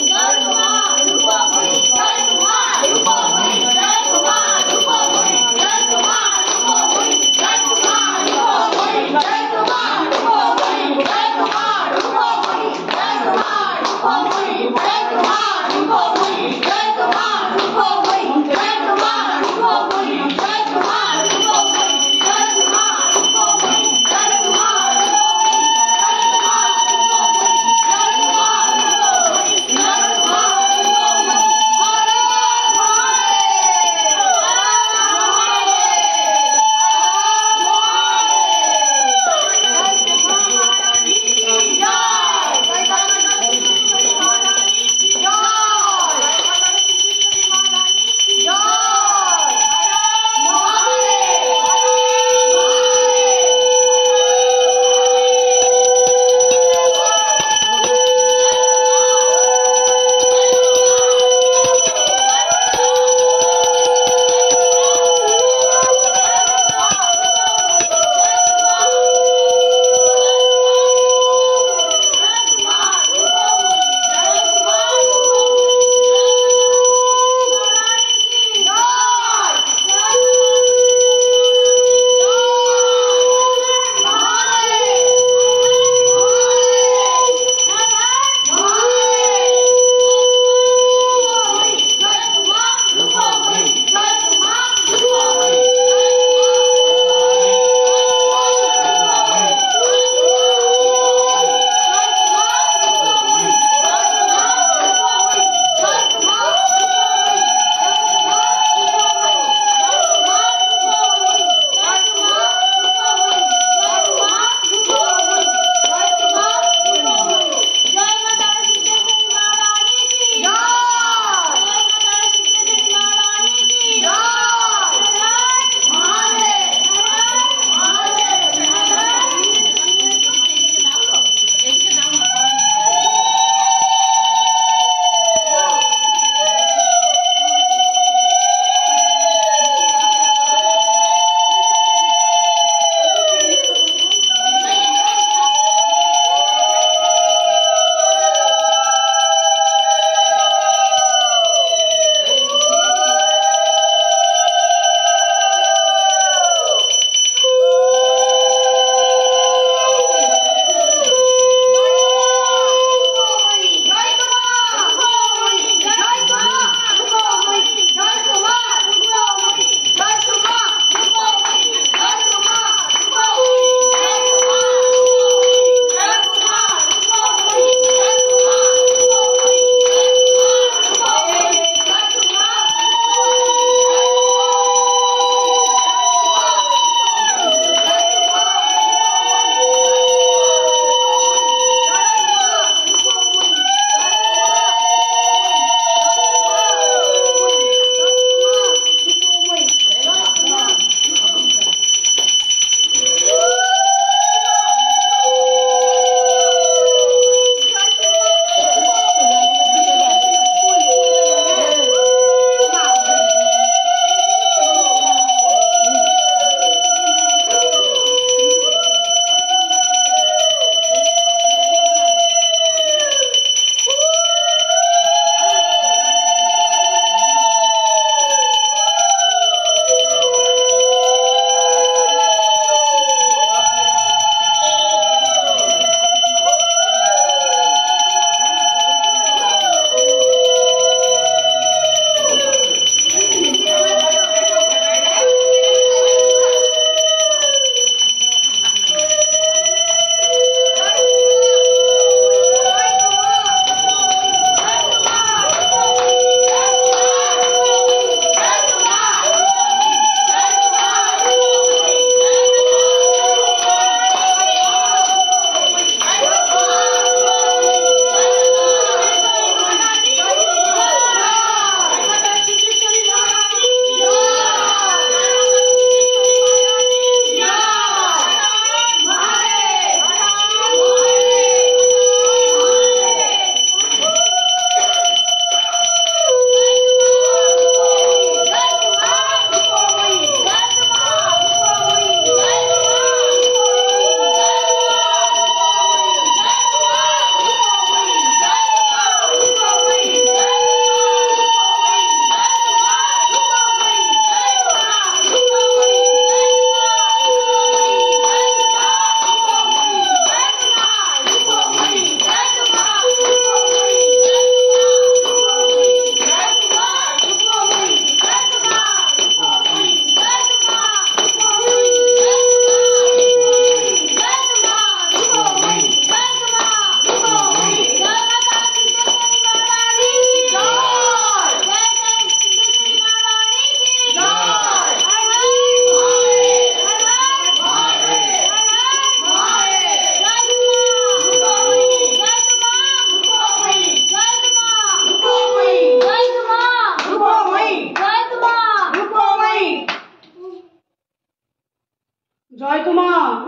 Garma!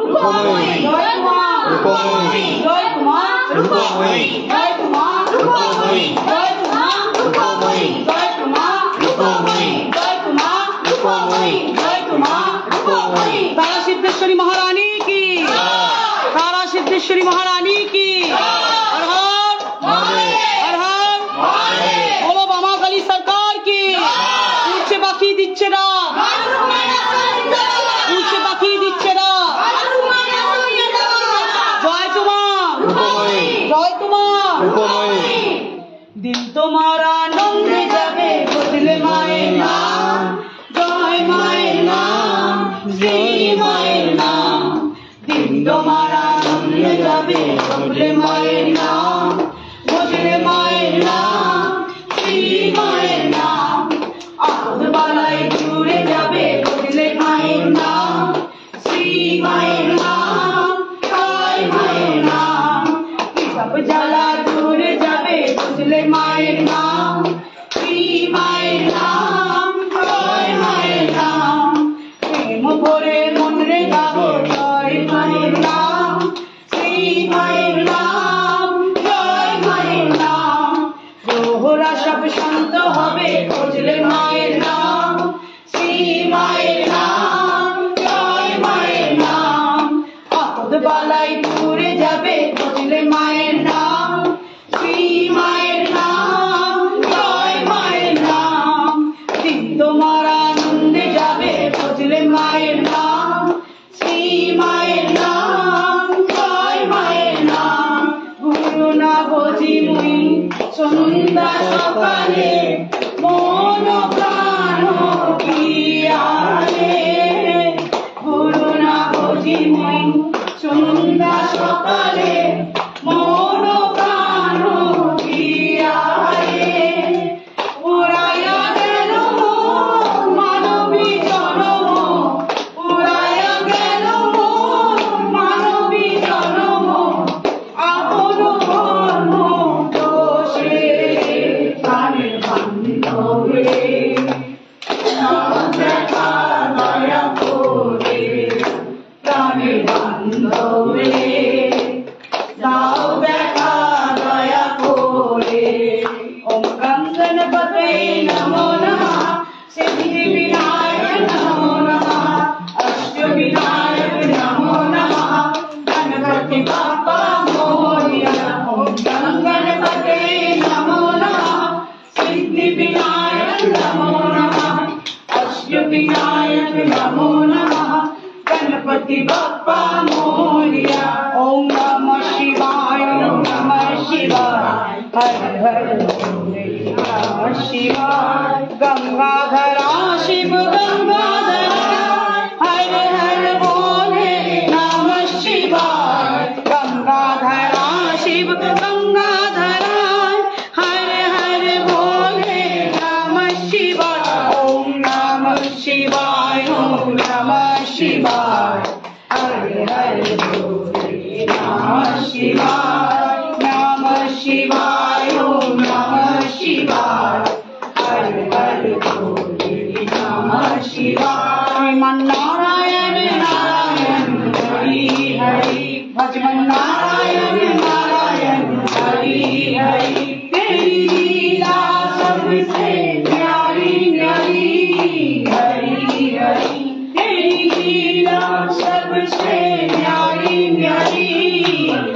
Rupmoyee জয় মা রূপময়ী জয় মা রূপময়ী জয় মা রূপময়ী জয় মা রূপময়ী জয় মা রূপময়ী জয় মা রূপময়ী জয় মা রূপময়ী। तारा सिद्धेश्वरी महारानी की, तारा सिद्धेश्वरी महारानी की। हर हर हर हर बोलो बामा काली सरकार की। पूछे बाकी दिच्छे ना, पूछे बाकी दिच्छे ना। जय तुम्हारा जय तुम्हारा दिल तुम्हारा आनंदे जाबे बदले माয়ের নাম। जय माয়ের नाम जय माয়ের नाम दिल तुम्हारा आनंदे जाबे बदले माয়ের नाम। बदले माয়ের नाम श्री माয়ের नाम आपद बालाय दूरे जाबे बदले माয়ের नाम। श्री माয়ের नाम जय माয়ের नाम सब জ্বালা दूरे जाबे बदले माয়ের नाम। श्री माয়ের नाम जय माয়ের नाम प्रेम भरे मन रे गाबो जय माয়ের नाम। श्री माয়ের नाम जय माয়ের नाम दोहरा सब शांत होबे बदले माয়ের नाम। श्री माয়ের नाम जय माয়ের नाम आपद बालाय दूरे जाबे बदले माয়ের नाम। श्री माয়ের नाम जय माয়ের नाम दिन तुम्हारा आनंदे जाबे बदले माয়ের नाम। श्री माয়ের नाम जय माয়ের नाम गुरु ना बुझी मुई सन्ध्या सकाले मन प्राण पियाले। गुरु ना बुझी मुई सन्ध्या सकाले मन प्राण पियाले। उड़ाया गेल मानवी जन्म उड़ाया गेल मानवी जन्म आपन कर्म दोषे प्राणेर बान्धवे नाम देखा दया करे प्राणेर बान्धवे दाও দেখা দয়া করে। ওম গঙ্গণপতে নমো নমঃ সিদ্ধি বিনায়ক নমো নমঃ অষ্টবিনায়ক নমো নমঃ গণপতি বাপ্পা মোরিয়া। ওম গঙ্গণপতে নমো নমঃ সিদ্ধি বিনায়ক নমো নমঃ অষ্টবিনায়ক নমো নমঃ गणपति बप्पा मोरिया। ओम नमः शिवाय ओम नमः शिवाय हर हर भोले नमः शिवाय। गंगाधरा शिव गंगाधरा हर हर भोले नमः शिवाय। गंगाधरा शिव गंगाधरा हर हर भोले नमः शिवाय। ओम नमः शिवाय ओम नमः शिवाय हरे हरे भोले नमः शिवाय। नमः शिवाय ओम नमः शिवाय हरे हरे भोले नमः शिवाय। श्रीमन्नारायण नारायण हरि हरि भजमन नारायण नारायण हरि हरि। तेरी लीला सबसे प्यारी न्यारी हरि हरि। तेरी लीला सबसे न्यारी न्यारी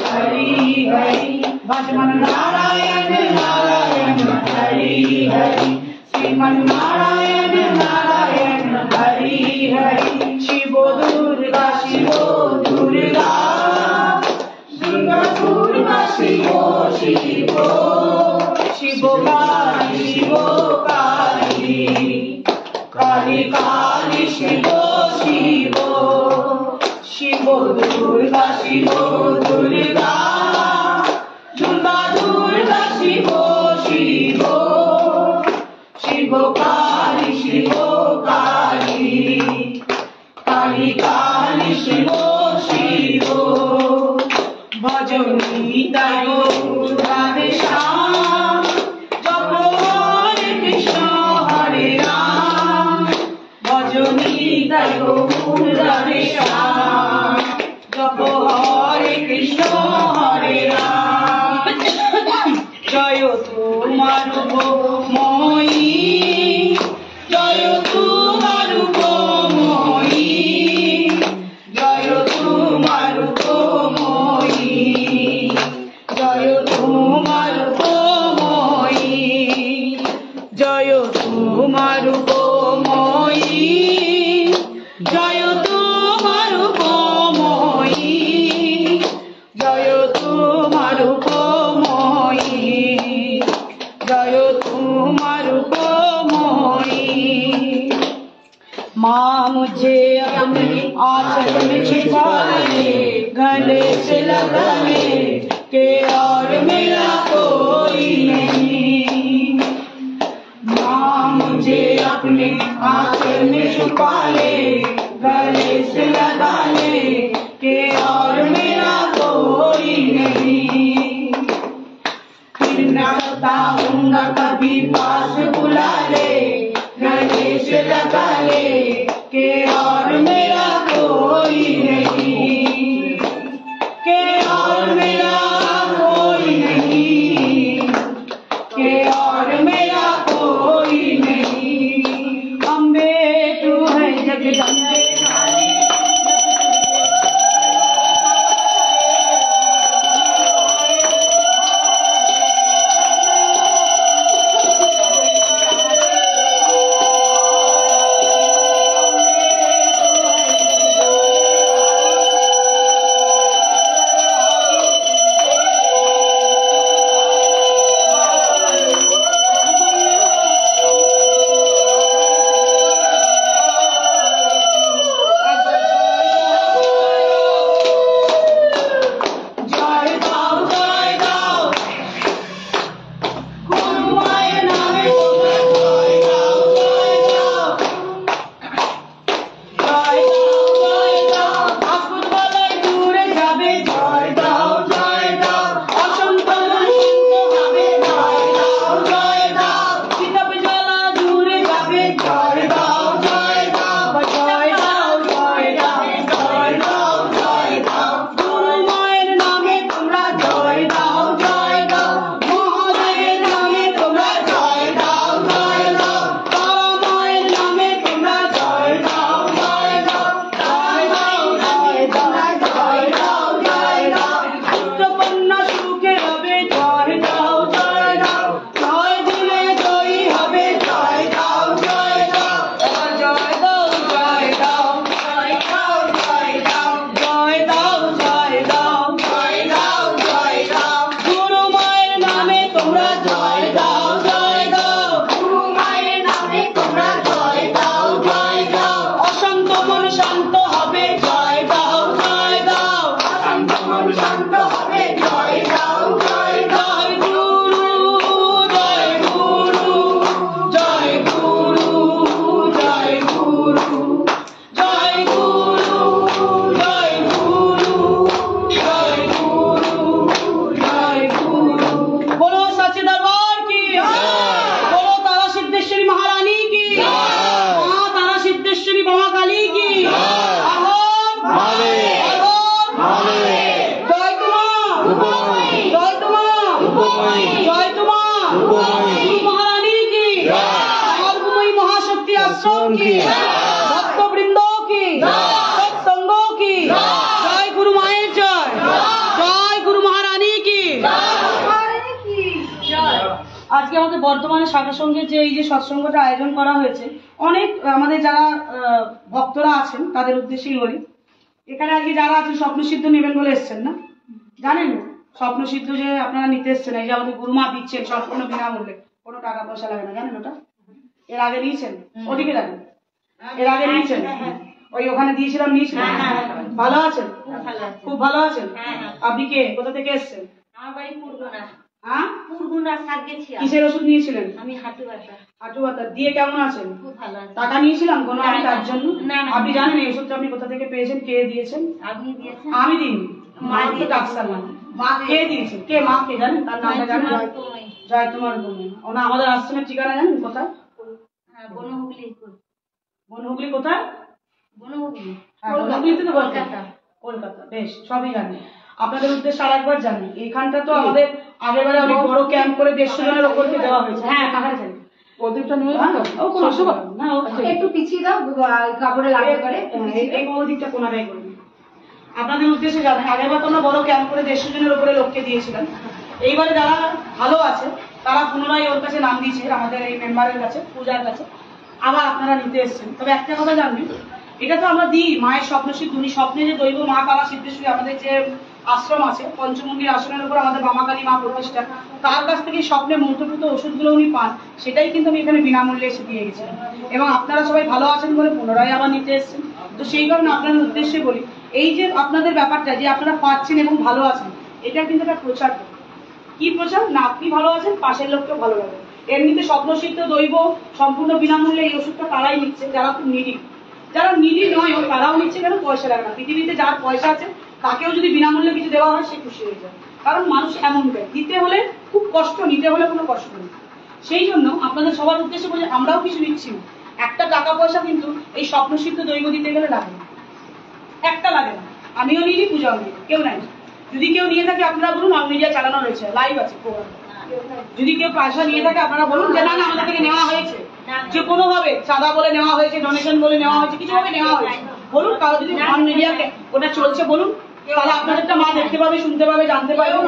हरि हरि भजमन नारायण नारायण हरि हरि। श्रीमन नारायण नारायण हरि हरि। शिव दुर्गा दुर्गा दुर्गा शिव शिव शिव काली काली काली शिव शिव शिव दुर्गा दुर्गा दुर्गा दुर्गा शिव शिव शिव काली काली काली शिव शिव भजनी दाय राधे श्याम जप हरे कृष्ण हरे राम। भजनी दाय राधे श्याम गले से लगा ले के और मेरा कोई नहीं। माँ मुझे अपने आंचल में छुपा ले, गले से लगा ले के और मेरा कोई नहीं। फिर न बताऊंगा कभी पास बुला ले, गले से लगा ले के और मेरा कोई नहीं, के और मेरा कोई नहीं, के और मेरा कोई नहीं। अम्बे तू है जगदम्बे काली, আজকে আমাদের বর্তমানে শাখা সংঘের যে এই যে সৎসঙ্গটা আয়োজন করা হয়েছে, অনেক আমাদের যারা ভক্তরা আছেন তাদের উদ্দেশ্যেই বলি, এখানে আজকে যারা আছেন স্বপ্নসিদ্ধ নেবেন বলে এসছেন না, জানেন স্বপ্নসিদ্ধ যে আপনারা নিতে এসছেন, এই যে আমাদের গুরুমা দিচ্ছেন সম্পূর্ণ বিনামূল্যে, কোনো টাকা পয়সা লাগে না, জানেন ওটা? এর আগে নিয়েছেন? ওদিকে দেখেন, এর আগে নিয়েছেন? ওই ওখানে দিয়েছিলাম, নিয়েছিলেন? ভালো আছেন? খুব ভালো আছেন? আপনি কে, কোথা থেকে এসছেন? আমার বাড়ি পুরগুনা। হ্যাঁ, পুরগুনা সার্গেছি। কিসের ওষুধ নিয়েছিলেন? আমি হাঁটু ব্যথা। হাঁটু ব্যথা দিয়ে কেমন আছেন? খুব ভালো আছি। টাকা নিয়েছিলাম কোনো আমি তার জন্য? না, না। আপনি জানেন এই ওষুধটা আপনি কোথা থেকে পেয়েছেন, কে দিয়েছেন? আপনি দিয়েছেন? আমি দিইনি, মা তো ডাক্তার না। মা কে দিয়েছে? কে মা কে জানেন? তার নামটা জানেন? জয় তোমার বোন। ওনা আমাদের আশ্রমের ঠিকানা জানেন কোথায়? হ্যাঁ, বনহুগলি। বনহুগলি কোথায়? বনহুগলি। বনহুগলিতে তো কলকাতা। কলকাতা, বেশ, সবই জানি। আপনাদের উদ্দেশ্যে আরেকবার জানি, এইখানটা তো আমাদের আগেরবারে অনেক বড় ক্যাম্প করে 150 জনের ওপরকে দেওয়া হয়েছে। হ্যাঁ, কাকারে জানি প্রদীপটা নিয়ে না, একটু পিছিয়ে দাও, কাপড়ে লাগতে পারে, এই দিকটা কোনাটাই করবে। আপনাদের উদ্দেশ্যে জানেন, আগেরবার তো আমরা বড় ক্যাম্প করে 150 জনের ওপরে লোককে দিয়েছিলাম। এইবারে যারা ভালো আছে তারা পুনরায় ওর কাছে নাম দিয়েছে, আমাদের এই মেম্বারের কাছে, পূজার কাছে, আবার আপনারা নিতে এসছেন। তবে একটা কথা জানবেন, এটা তো আমরা দিই মায়ের স্বপ্নসিদ্ধ, উনি স্বপ্নে যে দৈব মা তারা সিদ্ধেশ্বরী আমাদের যে আশ্রম আছে পঞ্চমুন্ডির আশ্রমের উপর আমাদের বামাকালী মা প্রতিষ্ঠা, তার কাছ থেকে স্বপ্নে মন্ত্রপুত ওষুধগুলো উনি পান, সেটাই কিন্তু আমি এখানে বিনামূল্যে এসে দিয়ে গেছিলাম। এবং আপনারা সবাই ভালো আছেন বলে পুনরায় আবার নিতে এসছেন। তো সেই কারণে আপনাদের উদ্দেশ্যে বলি, এই যে আপনাদের ব্যাপারটা যে আপনারা পাচ্ছেন এবং ভালো আছেন, এটা কিন্তু একটা প্রচার। কি প্রচার না আপনি ভালো আছেন, পাশের লোককেও ভালো লাগে। এমনিতে স্বপ্নসিদ্ধ দৈব সম্পূর্ণ বিনামূল্যে এই ওষুধটা তারাই নিচ্ছে যারা খুব নিডি। যারা নিডি নয় তারাও নিচ্ছে, কেন পয়সা লাগে না। পৃথিবীতে যার পয়সা আছে তাকেও যদি বিনামূল্যে কিছু দেওয়া হয় সে খুশি হয়ে যায়, কারণ মানুষ এমন দেয়, দিতে হলে খুব কষ্ট, নিতে হলে কোনো কষ্ট নেই। সেই জন্য আপনাদের সবার উদ্দেশ্যে বলে আমরাও কিছু নিচ্ছি না। একটা টাকা পয়সা কিন্তু এই স্বপ্নসিদ্ধ দৈব দিতে গেলে লাগে না, একটা লাগে না। আমিও নিই, পূজাও নিই, কেউ নাই। যদি কেউ নিয়ে থাকে আপনারা বলুন, অল মিডিয়া চালানো রয়েছে, লাইভ আছে প্রোগ্রাম। যদি কেউ পয়সা নিয়ে থাকে আপনারা বলুন যে না না আমাদের থেকে নেওয়া হয়েছে, যে কোনো ভাবে চাঁদা বলে নেওয়া হয়েছে, ডোনেশন বলে নেওয়া হয়েছে, কিছু ভাবে নেওয়া হয়েছে বলুন। কারো যদি অল মিডিয়াতে ওটা চলছে বলুন, তাহলে আপনাদেরটা মা দেখতে পাবে, শুনতে পাবে, জানতে পারবে।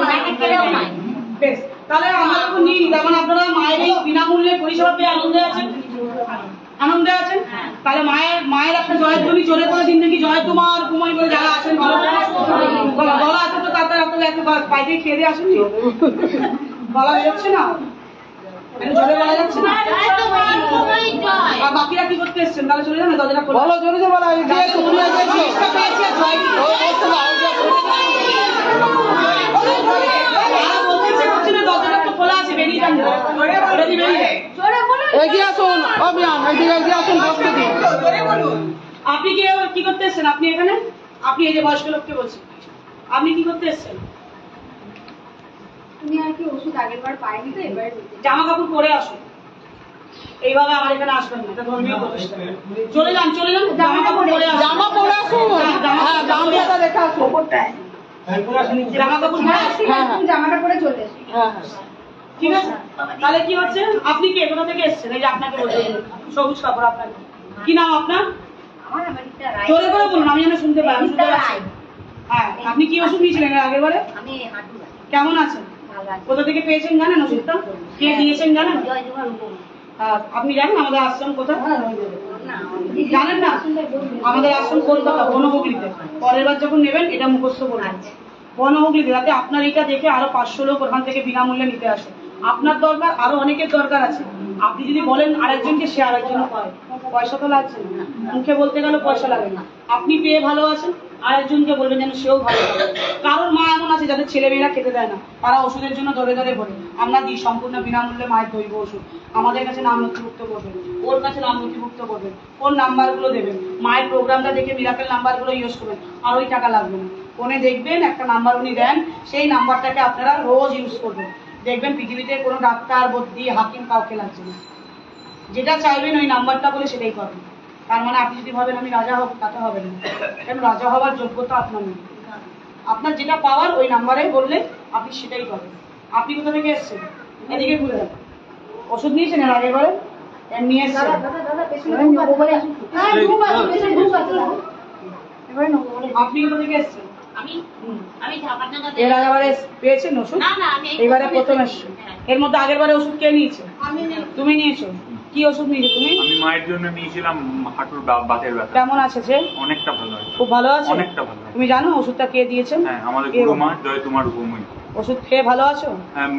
বেশ, তাহলে আমরা যখন নিই তখন আপনারা মায়ের এই বিনামূল্যে পরিষেবা পেয়ে আনন্দে আছেন, আনন্দে আছেন। তাহলে মায়ের একটা জয়ধ্বনি জোরে করে দিন দেখি, জয় তোমার কুমারী বলে যারা আছেন গলা আছে তো তাড়াতাড়ি আপনাদের একটু বাইরে খেয়ে দিয়ে আসেন, গলা বেরোচ্ছে না, জোরে বলা যাচ্ছে না। আর বাকিরা কি করতে এসছেন? তাহলে চলে যান, দরজাটা খোলা। বলো জোরে জোরে বলো। দরজাটা তো খোলা আছে, বেরিয়ে যান, এগিয়ে আসুন। আপনি কি করতে এসছেন? আপনি এখানে, আপনি এই যে বয়স্ক লোককে বলছেন, আপনি কি করতে এসছেন? তুমি আর কি ওষুধ আগের বার পাইনি তো, এবার জামা কাপড় পরে আসো, এইভাবে আমার এখানে আসবেন না, এটা ধর্মীয় প্রতিষ্ঠান। চলে যান, চলে যান, জামা কাপড় পরে আসুন, জামা পরে আসুন, জামাটা দেখা আসুন, ওপরটায় জামা কাপড় পরে আসুন, জামাটা পরে চলে আসুন। ঠিক আছে, তাহলে কি হচ্ছে? আপনি কি কোথা থেকে এসছেন? এই যে আপনাকে বলছি সবুজ কাপড়, আপনার কি নাম? আপনার জোরে করে বলুন, আমি যেন শুনতে পাই। হ্যাঁ, আপনি কি ওষুধ নিয়েছিলেন আগের বারে? কেমন আছেন? কোথা থেকে পেয়েছেন জানেন ওষুধটা? কে দিয়েছেন জানেন? আপনি জানেন আমাদের আশ্রম কোথায়? জানেন না? আমাদের আশ্রম কলকাতা বনহুগলিতে। পরের বার যখন নেবেন এটা মুখস্থ করবেন, বনহুগলিতে, যাতে আপনার এটা দেখে আরো 500 লোক ওখান থেকে বিনামূল্যে নিতে আসে। আপনার দরকার, আরো অনেকের দরকার আছে। আপনি যদি বলেন আরেকজনকে, সে আরেকজন পায়, পয়সা তো লাগছে না, মুখে বলতে গেলে পয়সা লাগে না। আপনি পেয়ে ভালো আছেন, আরেকজনকে বলবেন যেন সেও ভালো থাকে। কারণ মা এমন আছে যাদের ছেলেমেয়েরা খেতে দেয় না, তারা ওষুধের জন্য ধরে ধরে বলে। আমরা দিই সম্পূর্ণ বিনামূল্যে মায়ের দৈব ওষুধ। আমাদের কাছে নাম নথিভুক্ত করবেন, ওর কাছে নাম নথিভুক্ত করবেন, ওর নাম্বারগুলো দেবেন, মায়ের প্রোগ্রামটা দেখে মিরাকেল নাম্বারগুলো ইউজ করবেন, আর ওই টাকা লাগবে না। ফোনে দেখবেন একটা নাম্বার উনি দেন, সেই নাম্বারটাকে আপনারা রোজ ইউজ করবেন। দেখবেন পৃথিবীতে কোনো ডাক্তার, বদ্যি, হাকিম কাউকে লাগছে না। যেটা চাইবেন ওই নাম্বারটা বলে সেটাই করবেন। তার মানে আপনি যদি ভাবেন আমি রাজা হব, তাতে হবে না, কারণ রাজা হওয়ার যোগ্যতা আপনার নেই। আপনার যেটা পাওয়ার ওই নাম্বারে বললে আপনি সেটাই পাবেন। আপনি কোথা থেকে এসছেন? এদিকে ঘুরে যান। ওষুধ নিয়েছেন এর আগের বারে? নিয়ে এসছেন? আপনি কোথা থেকে এসছেন? এর আগেবারে পেয়েছেন ওষুধ? এবারে প্রথম এসছেন। এর মধ্যে আগের বারে ওষুধ কে নিয়েছে? তুমি নিয়েছো। কি ওষুধ নিয়েছো তুমি? আমি মায়ের জন্য নিয়েছিলাম হাঁটুর বাতের ব্যথা। কেমন আছে সে? অনেকটা ভালো আছে। খুব ভালো আছে? অনেকটা ভালো। তুমি জানো ওষুধটা কে দিয়েছেন? হ্যাঁ, আমাদের গুরুমা জয় তোমার উপময়। ওষুধ খেয়ে ভালো আছো?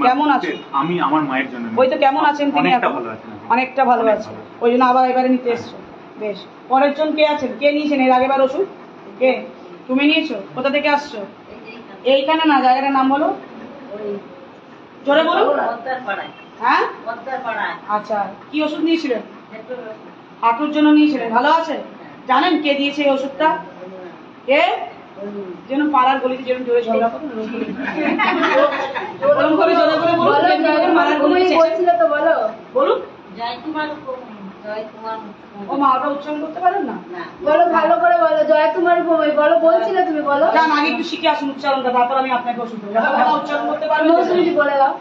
কেমন আছো? আমি আমার মায়ের জন্য। ওই তো কেমন আছেন তিনি? অনেকটা ভালো আছেন। অনেকটা ভালো আছে, ওই জন্য আবার এবারে নিতে এসছো। বেশ, পরের জন কে আছেন? কে নিয়েছেন এর আগেবার ওষুধ? কে? তুমি নিয়েছো? কোথা থেকে আসছো? এইখানে না, জায়গাটার নাম বলো, জোরে বলো। হ্যাঁ, আচ্ছা, কি ওষুধ নিয়েছিলেন? হাঁটুর জন্য নিয়েছিলেন। ভালো আছে? জানেন কে দিয়েছে এই ওষুধটা? কে? যেন পাড়ার গলিতে যেরকম জোরে ঝগড়া করুন, ওরকম করে জোরে করে বলুন। পাড়ার গলিতে বলছিল তো, বলো, বলুন। ও মা, ওটা উচ্চারণ করতে পারেন না? বলো, ভালো করে বলো, জয় তোমার উপময় বলো, বলছিলে তুমি, বলো। জান, আগে একটু শিখে আসুন উচ্চারণটা, তারপর আমি আপনাকে ওষুধ দেবো। উচ্চারণ করতে পারবেন? বলে দাও।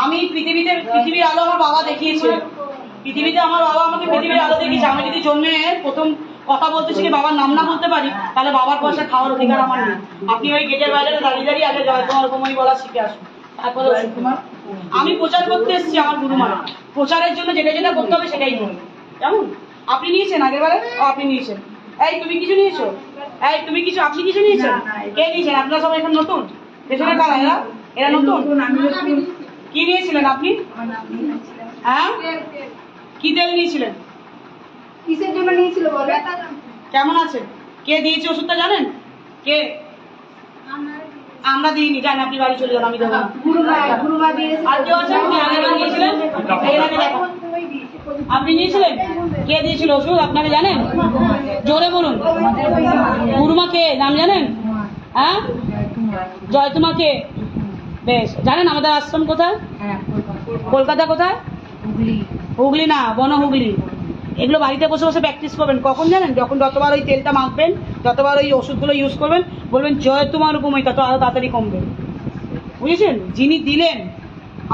আমি পৃথিবীর আলো আমার বাবা দেখিয়েছে। পৃথিবীতে আমার বাবা আমাকে পৃথিবীর আলো দেখিয়েছে। আমি যদি জন্মে প্রথম কথা বলতে শিখে বাবার নাম না বলতে পারি, তাহলে বাবার পয়সা খাওয়ার অধিকার আমার নেই। আপনি ওই গেটের বাইরে দাঁড়িয়ে দাঁড়িয়ে আগে জয় তোমার উপময় বলা শিখে আসুন, তারপরে ওষুধ। আমি প্রচার করতে এসেছি আমার গুরুমা, প্রচারের জন্য যেটা যেটা করতে হবে সেটাই করবো। কেমন? আপনি নিয়েছেন আগের বারে? আপনি নিয়েছেন। এই তুমি কিছু নিয়েছো? এই তুমি কিছু, আপনি কিছু নিয়েছেন? কে নিয়েছেন? আপনারা সবাই এখন নতুন? পেছনে কারা এরা? এরা নতুন? কি নিয়েছিলেন আপনি? হ্যাঁ, কি তেল নিয়েছিলেন? কিসের জন্য নিয়েছিল বলো? কেমন আছে? কে দিয়েছে ওষুধটা জানেন? কে? আমরা দিইনি, জান আপনি বাড়ি চলে যান, আমি দেবো না। গুরুমা দিয়েছে। আর কেউ আছেন? আপনি আগের বার দিয়েছিলেন? এখানে দেখো। আপনি নিয়েছিলেন? কে দিয়েছিল ওষুধ আপনাকে জানেন? জোরে বলুন। গুরুমা কে নাম জানেন? হ্যাঁ, জয়তুমা কে? বেশ, জানেন আমাদের আশ্রম কোথায়? কলকাতা কোথায়? হুগলি না, বন হুগলি। এগুলো বাড়িতে বসে বসে প্র্যাকটিস করবেন। কখন জানেন? যখন যতবার ওই তেলটা মাখবেন, যতবার ওই ওষুধগুলো ইউজ করবেন, বলবেন জয় তোমার উপময়, তত আরো তাড়াতাড়ি কমবে। বুঝেছেন? যিনি দিলেন,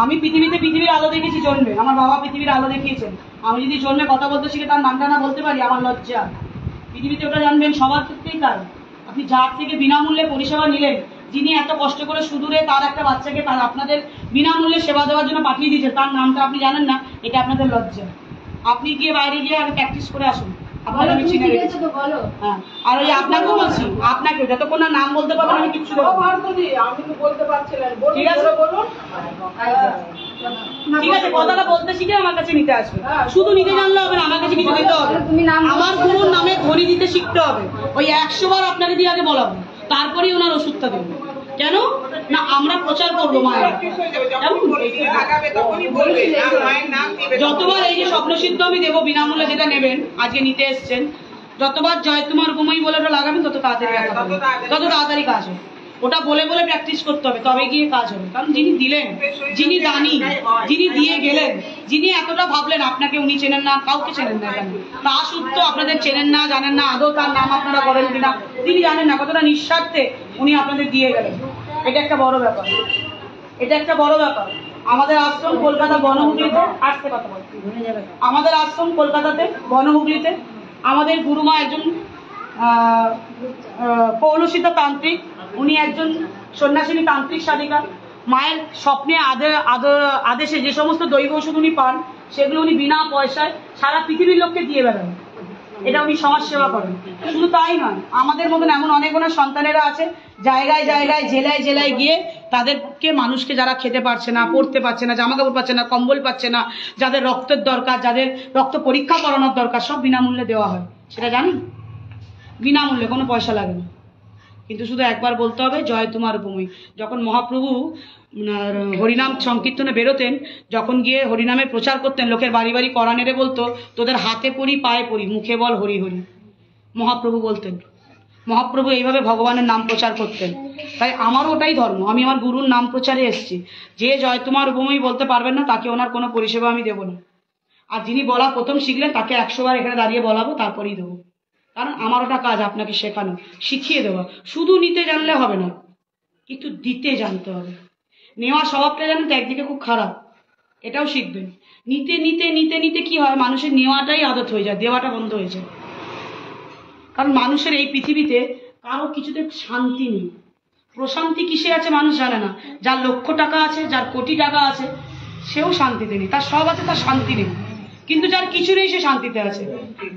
আমি পৃথিবীর আলো দেখেছি জন্মে, আমার বাবা পৃথিবীর আলো দেখিয়েছেন। আমি যদি জন্মে কথা বলতে শিখে তার নামটা না বলতে পারি, আমার লজ্জা। পৃথিবীতে ওটা জানবেন সবার ক্ষেত্রেই তাই। আপনি যার থেকে বিনামূল্যে পরিষেবা নিলেন, যিনি এত কষ্ট করে সুদূরে তার একটা বাচ্চাকে তার আপনাদের বিনামূল্যে সেবা দেওয়ার জন্য পাঠিয়ে দিয়েছেন, তার নামটা আপনি জানেন না, এটা আপনাদের লজ্জা। আপনি গিয়ে বাইরে গিয়ে আগে প্র্যাকটিস করে আসুন। আপনাকে আমি চিনে রেখেছি। হ্যাঁ, আর ওই আপনাকেও বলছি, আপনাকে যতক্ষণ না নাম বলতে পারবেন আমি কিচ্ছু দেবো না। আমি তো বলতে পারছিলাম, ঠিক আছে, বলুন। ঠিক আছে, কথাটা বলতে শিখে আমার কাছে নিতে আসবে। শুধু নিতে জানলে হবে না, আমার কাছে কিছু দিতে হবে। আমার গুরুর নামে ধ্বনি দিতে শিখতে হবে। ওই 100 বার আপনাকে দিয়ে আগে বলাবো, তারপরেই ওনার ওষুধটা দেবো। কেন না? আমরা প্রচার করবো মায়ের। যতবার এই যে স্বপ্নসিদ্ধ আমি দেবো বিনামূল্যে, যেটা নেবেন, আজকে নিতে এসছেন, যতবার জয় তোমার উপময় বলে ওটা লাগাবেন, তত তাড়াতাড়ি ব্যথা হবে, তত তাড়াতাড়ি কাজ হবে। ওটা বলে বলে প্র্যাকটিস করতে হবে, তবে গিয়ে কাজ হবে। কারণ যিনি দিলেন, যিনি দানি, যিনি দিয়ে গেলেন, যিনি এতটা ভাবলেন আপনাকে, উনি চেনেন না, কাউকে চেনেন না এখানে। তা সত্য আপনাদের চেনেন না, জানেন না, আদৌ তার নাম আপনারা করেন কিনা তিনি জানেন না। কতটা নিঃস্বার্থে উনি আপনাদের দিয়ে গেলেন, এটা একটা বড় ব্যাপার। এটা একটা বড় ব্যাপার। আমাদের আশ্রম কলকাতা বনহুগলিতে, আসতে কথা বলছি, আমাদের আশ্রম কলকাতাতে বনহুগলিতে। আমাদের গুরুমা একজন পৌলসিত তান্ত্রিক, উনি একজন সন্ন্যাসিনী তান্ত্রিক সাধিকা। মায়ের স্বপ্নে আদেশে যে সমস্ত দৈব ওষুধ উনি পান, সেগুলো উনি বিনা পয়সায় সারা পৃথিবীর লোককে দিয়ে বেড়ান। এটা উনি সমাজ সেবা করেন। শুধু তাই নয়, আমাদের মতন এমন অনেক অনেক সন্তানেরা আছে জায়গায় জায়গায়, জেলায় জেলায় গিয়ে তাদেরকে, মানুষকে যারা খেতে পারছে না, পড়তে পারছে না, জামা কাপড় পাচ্ছে না, কম্বল পাচ্ছে না, যাদের রক্তের দরকার, যাদের রক্ত পরীক্ষা করানোর দরকার, সব বিনামূল্যে দেওয়া হয়। সেটা জানেন? বিনামূল্যে, কোনো পয়সা লাগে না। কিন্তু শুধু একবার বলতে হবে জয় তোমার উপময়। যখন মহাপ্রভু হরিনাম সংকীর্তনে বেরোতেন, যখন গিয়ে হরিনামের প্রচার করতেন, লোকের বাড়ি বাড়ি কড়া নেড়ে বলতো, তোদের হাতে পড়ি, পায়ে পড়ি, মুখে বল হরি হরি। মহাপ্রভু বলতেন। মহাপ্রভু এইভাবে ভগবানের নাম প্রচার করতেন। তাই আমারও ওটাই ধর্ম, আমি আমার গুরুর নাম প্রচারে এসেছি। যে জয় তোমার উপময় বলতে পারবেন না, তাকে ওনার কোনো পরিষেবা আমি দেবো না। আর যিনি বলা প্রথম শিখলেন, তাকে 100 বার এখানে দাঁড়িয়ে বলাবো, তারপরেই দেবো। কারণ আমার ওটা কাজ, আপনাকে শেখানো, শিখিয়ে দেওয়া। শুধু নিতে জানলে হবে না, একটু দিতে জানতে হবে। নেওয়া স্বভাবটা জানেন তো একদিকে খুব খারাপ, এটাও শিখবেন। নিতে নিতে নিতে নিতে কি হয়, মানুষের নেওয়াটাই আদত হয়ে যায়, দেওয়াটা বন্ধ হয়ে যায়। কারণ মানুষের এই পৃথিবীতে কারো কিছুতে শান্তি নেই। প্রশান্তি কিসে আছে মানুষ জানে না। যার লক্ষ টাকা আছে, যার কোটি টাকা আছে, সেও শান্তিতে নেই। তার সব আছে, তার শান্তি নেই। কিন্তু যার কিছু নেই, সে শান্তিতে আছে।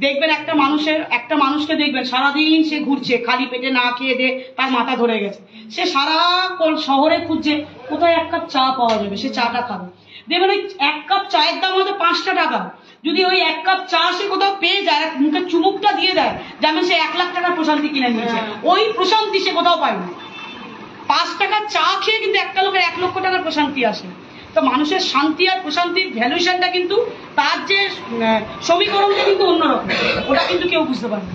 দেখবেন একটা মানুষকে দেখবেন সারাদিন সে ঘুরছে, খালি পেটে না খেয়ে দে তার মাথা ধরে গেছে, সে সারা শহরে খুঁজছে কোথায় 1 কাপ চা পাওয়া যাবে, সে চাটা খাবে। দেখবেন ওই 1 কাপ চায়ের দাম হয়তো 5 টাকা। যদি ওই 1 কাপ চা সে কোথাও পেয়ে যায়, মুখে চুমুকটা দিয়ে দেয়, যেমন সে 1 লাখ টাকার প্রশান্তি কিনে নিয়েছে। ওই প্রশান্তি সে কোথাও পায় না। 5 টাকার চা খেয়ে কিন্তু একটা লোকের 1 লক্ষ টাকার প্রশান্তি আসে। তো মানুষের শান্তি আর প্রশান্তির ভ্যালুয়েশনটা কিন্তু, তার যে সমীকরণটা কিন্তু অন্যরকম, ওটা কিন্তু কেউ বুঝতে পারে না।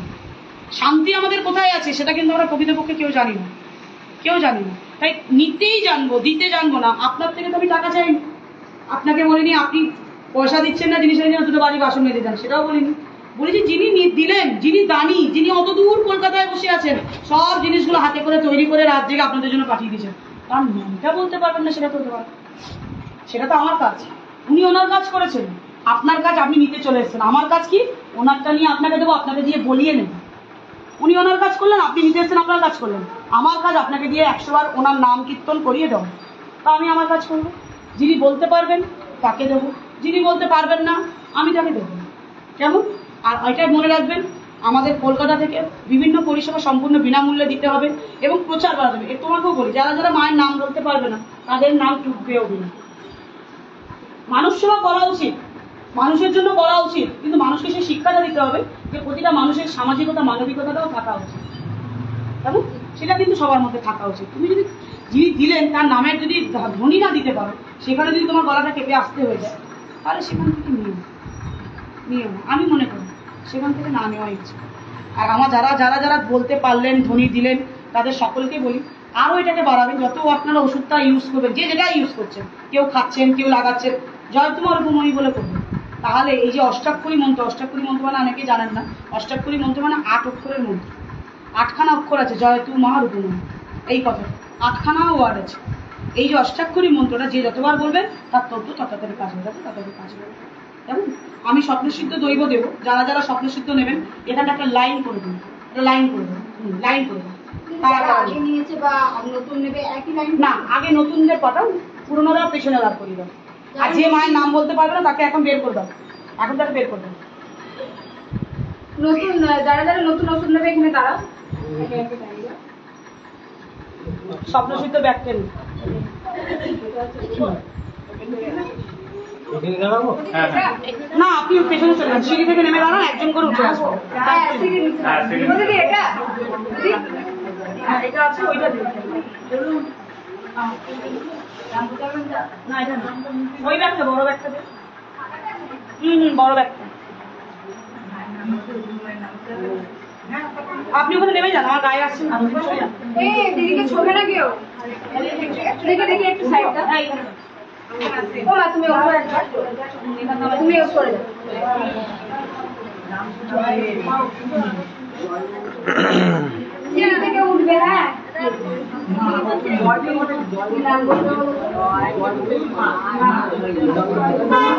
শান্তি আমাদের কোথায় আছে সেটা কিন্তু আমরা প্রকৃতপক্ষে কেউ জানি না, কেউ জানি না। তাই নিতেই জানবো, দিতে জানবো না। আপনার থেকে তো আমি টাকা চাইনি, আপনাকে বলিনি আপনি পয়সা দিচ্ছেন না, জিনিসের জন্য দুটো বাড়ি বাসন মেজে যান, সেটাও বলিনি। বলেছি যিনি দিলেন, যিনি দানি, যিনি অত দূর কলকাতায় বসে আছেন, সব জিনিসগুলো হাতে করে তৈরি করে রাত জেগে আপনাদের জন্য পাঠিয়ে দিয়েছেন, তার নামটা বলতে পারবেন না, সেটা তো সেটা তো আমার কাজ। উনি ওনার কাজ করেছেন, আপনার কাজ আপনি নিতে চলে এসেছেন। আমার কাজ কি? ওনারটা নিয়ে আপনাকে দেবো, আপনাকে দিয়ে বলিয়ে নেব। উনি ওনার কাজ করলেন, আপনি নিতে এসেছেন, আপনার কাজ করলেন। আমার কাজ আপনাকে দিয়ে 100 বার ওনার নাম কীর্তন করিয়ে দেবো। তা আমি আমার কাজ করবো। যিনি বলতে পারবেন তাকে দেবো, যিনি বলতে পারবেন না আমি তাকে দেবো। কেমন? আর এটাই মনে রাখবেন, আমাদের কলকাতা থেকে বিভিন্ন পরিষেবা সম্পূর্ণ বিনামূল্যে দিতে হবে এবং প্রচার করা যাবে। তোমাকেও বলি, যারা যারা মায়ের নাম বলতে পারবে না, তাদের নাম টুকবেও না। মানুষ সেবা করা উচিত, মানুষের জন্য বলা উচিত, কিন্তু মানুষকে সেই শিক্ষাটা দিতে হবে যে প্রতিটা মানুষের সামাজিকতা মানবিকতাটাও থাকা উচিত, কেমন সেটা কিন্তু সবার মধ্যে থাকা উচিত। তুমি যদি যিনি দিলেন তার নামের যদি ধ্বনি না দিতে পারো, সেখানে যদি তোমার গলাটা কেঁপে আসতে হয়ে যায়, তাহলে সেখান থেকে নিয়ম আমি মনে করি সেখান থেকে না নেওয়া ইচ্ছে। আর আমার যারা যারা যারা বলতে পারলেন, ধ্বনি দিলেন, তাদের সকলকে বলি আরও এটাকে বাড়াবেন। যত আপনারা ওষুধটা ইউজ করবেন, যে যেটা ইউজ করছেন, কেউ খাচ্ছেন, কেউ লাগাচ্ছেন, জয় তোমার উপময়ী বলে করবেন। তাহলে এই যে অষ্টাক্ষরী মন্ত্র, অষ্টাক্ষরী মন্ত্র মানে অনেকে জানেন না, অষ্টাক্ষরী মন্ত্র মানে 8 অক্ষরের মন্ত্র। 8খানা অক্ষর আছে, জয় তোমার উপময়ী, এই কথা 8খানা ওয়ার্ড আছে। এই যে অষ্টাক্ষরী মন্ত্রটা যে যতবার বলবে তার তত তাড়াতাড়ি কাজ হয়ে যাবে, তাড়াতাড়ি কাজ হয়ে যাবে। কেমন আমি স্বপ্নসিদ্ধ দৈব দেবো, যারা যারা স্বপ্নসিদ্ধ নেবেন এখানটা একটা লাইন করে দেবেন, একটা লাইন করে দেবেন, লাইন করে দেবেন। আগে নিয়েছে বা নতুন নেবে একই লাইন না, আগে নতুনদের পাঠাও, পুরোনোরা পেছনে দাঁড় করিয়ে দাও। আর যে মায়ের নাম বলতে পারবে না তাকে এখন বের করে দাও, এখন তাকে বের করে দাও। নতুন যারা যারা নতুন ওষুধ নেবে এখানে তারা স্বপ্নসিদ্ধ ব্যাগটেন না, আপনি পেছনে চলে যান, সিঁড়ি থেকে নেমে দাঁড়ান, একজন করে উঠে আসবো। এটা আছে, ওইটা দিন। না, এটা না, ওই ব্যাগটা, বড় ব্যাগটা দিন। বড় ব্যাগটা আপনি ওখানে নেমে যান, আমার গায়ে আসছেন না, চলে যান। দিদিকে ছোবে না কেউ, দেখে দেখে একটু সাইডটা। ও মা তুমি ওপরে তুমি ওপরে যাও থেকে উঠবে। হ্যাঁ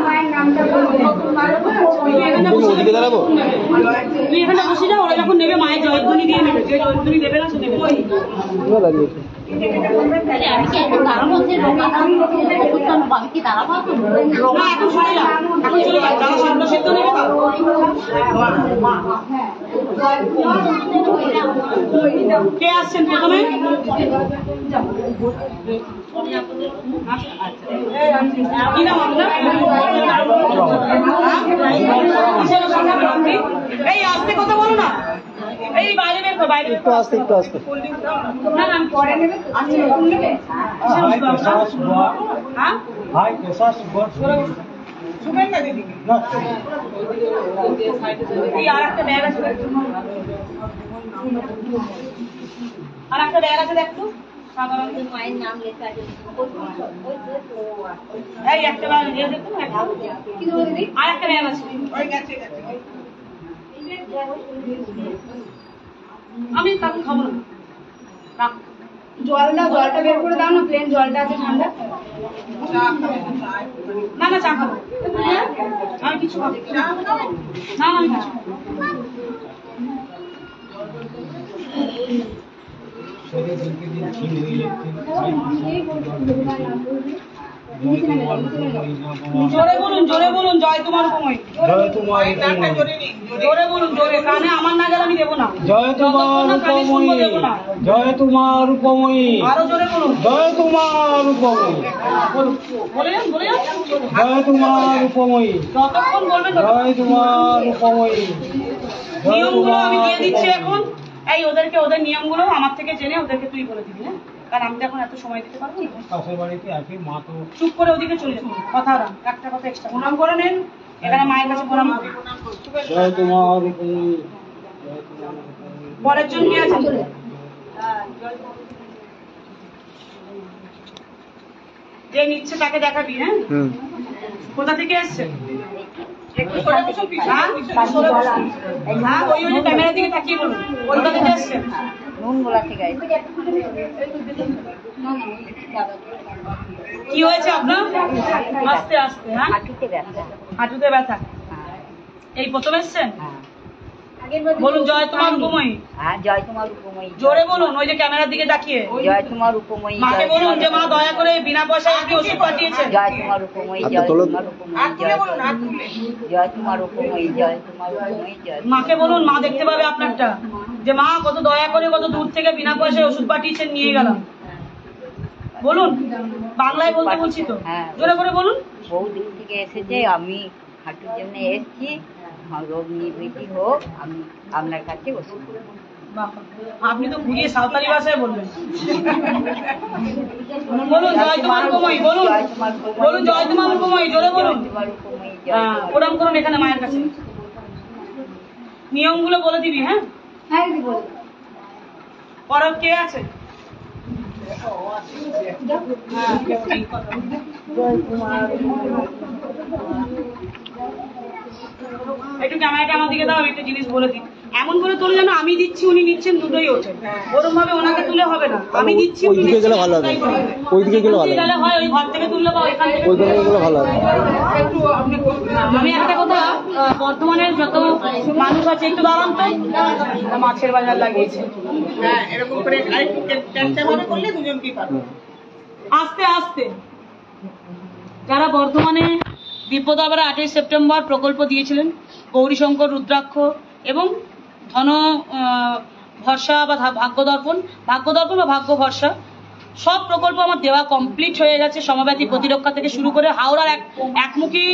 মায়ের নামটা তুমি এখানে বসে যাও, ওরা যখন নেবে মায়ের জয়ধ্বনি দিয়ে নেবে, যে জয়ধ্বনি দেবে না সে নেবে। না, এখন শুনে যাও, এখন চলে যাও, যারা স্বপ্নসিদ্ধ নেবে কে আসছেন প্রথমে? কি নাম আপনার? এই আস্তে কথা বলো না, এই বাইরে বের কর, বাইরে একটু আস্তে, একটু আস্তে। না না, আমি পরে নেবে, আচ্ছা নতুন নেবে। হ্যাঁ হাই পেশা সুবর শুবেন না দিদি, না এই আর একটা ব্যাগ আছে, আর একটা ব্যাগ আছে দেখো, সাধারণ মায়ের নাম লেখা আছে। এই একটা ব্যাগ দিয়ে দেখো, কি দেবো দিদি? আর একটা ব্যাগ আছে, আমি কাকু খাবো না, রাখো। জলটা বের করে দাও না, প্লেন জলটা আছে ঠান্ডা। না না, চা খাবো, আমি কিছু খাবো না, আমি কিছু খাবো। শরীর দিনকে দিন ক্ষীণ হয়ে যাচ্ছে জোরে বলুন, জোরে বলুন, জয় তোমার উপময়ী। জয় তোমার জোরে বলুন, জোরে, কানে আমার না গেলে আমি দেবো না। জয় তোমার উপময়ী, জয় তোমার উপময়ী, আরো জোরে বলুন, জয় তোমার উপময়ী, বলে যান, বলে যান, জয় তোমার উপময়ী, যতক্ষণ বলবেন জয় তোমার উপময়ী। নিয়মগুলো আমি দিয়ে দিচ্ছি এখন। এই ওদেরকে ওদের নিয়মগুলো আমার থেকে জেনে ওদেরকে তুই বলে দিবি, হ্যাঁ? কারণ আমি তো এখন এত সময় দিতে পারবো না। পাশের বাড়িতে আছি, মা তো চুপ করে ওদিকে চলে যাবো, কথা না, একটা কথা এক্সট্রা প্রণাম করে নেন, এখানে মায়ের কাছে প্রণাম করুন। জয় তোমার উপময়ী, জয় তোমার উপময়ী। পরের জন কে আছে? যে নিচ্ছে তাকে দেখাবি, হ্যাঁ? কোথা থেকে এসছে? একটু সরে বসুন, হ্যাঁ? সরে বসুন। হ্যাঁ, ওই যে ক্যামেরার দিকে তাকিয়ে বলুন, কোথা থেকে এসছে? কি হয়েছে আপনার? আস্তে আস্তে, হ্যাঁ? হাঁটুতে ব্যথা। এই প্রথম এসছেন? বলুন জয় তোমার উপময়ী। হ্যাঁ, জয় তোমার উপময়ী। জোরে বলুন, ওই যে ক্যামেরার দিকে তাকিয়ে। জয় তোমার উপময়ী। মাকে বলুন যে মা দয়া করে বিনা পয়সায় একটি ওষুধ পাঠিয়েছেন। জয় তোমার উপময়ী, জয় তোমার উপময়ী, জয় তোমার উপময়ী, জয় তোমার উপময়ী, জয়। মাকে বলুন, মা দেখতে পাবে আপনারটা, যে মা কত দয়া করে কত দূর থেকে বিনা পয়সায় ওষুধ পাঠিয়েছেন, নিয়ে গেলাম। বলুন, বাংলায় বলতে বলছি তো, হ্যাঁ। জোরে করে বলুন। বহু দূর থেকে এসেছে, আমি হাঁটুর জন্য এসছি, রোগ নিবৃত্তি হোক, আমি আপনার কাছে ওষুধ দেব। আপনি তো ঘুরিয়ে সাঁওতালি ভাষায় বলবেন। বলুন জয় তোমার রূপময়ী, বলুন বলুন জয় তোমার রূপময়ী, জোরে বলুন। প্রণাম করুন এখানে মায়ের কাছে। নিয়মগুলো বলে দিবি। হ্যাঁ হ্যাঁ দিদি বলো। পরে কে আছে? একটু ক্যামেরাটা আমার দিকে দাও, আমি একটা জিনিস বলে দিই। এমন করে তুলে যেন আমি দিচ্ছি উনি নিচ্ছেন, দুটোই ওঠে। ওরকম ভাবে ওনাকে তুলে হবে না, আমি দিচ্ছি উনি ওইদিকে গেলে ভালো হবে, ওইদিকে গেলে ভালো হবে, গেলে হয় ওই ঘর থেকে তুললে বা ওইখান থেকে। ওইদিকে গেলে ভালো হবে। আমি একটা কথা, বর্তমানে যত মানুষ আছে, একটু দাঁড়ান তো, মাছের বাজার লাগিয়েছে। হ্যাঁ, এরকম করে আরেকটু ট্যাংটা ভাবে করলে দুজনকেই পাবে। আস্তে আস্তে যারা বর্ধমানে দিব্যদরবারে 8ই সেপ্টেম্বর প্রকল্প দিয়েছিলেন, গৌরীশঙ্কর রুদ্রাক্ষ এবং ধন ভরসা বা ভাগ্যদর্পণ বা ভাগ্য ভরসা, সব প্রকল্প আমার দেওয়া কমপ্লিট হয়ে গেছে। সমব্যাধি প্রতিরক্ষা থেকে শুরু করে হাওড়ার একমুখী,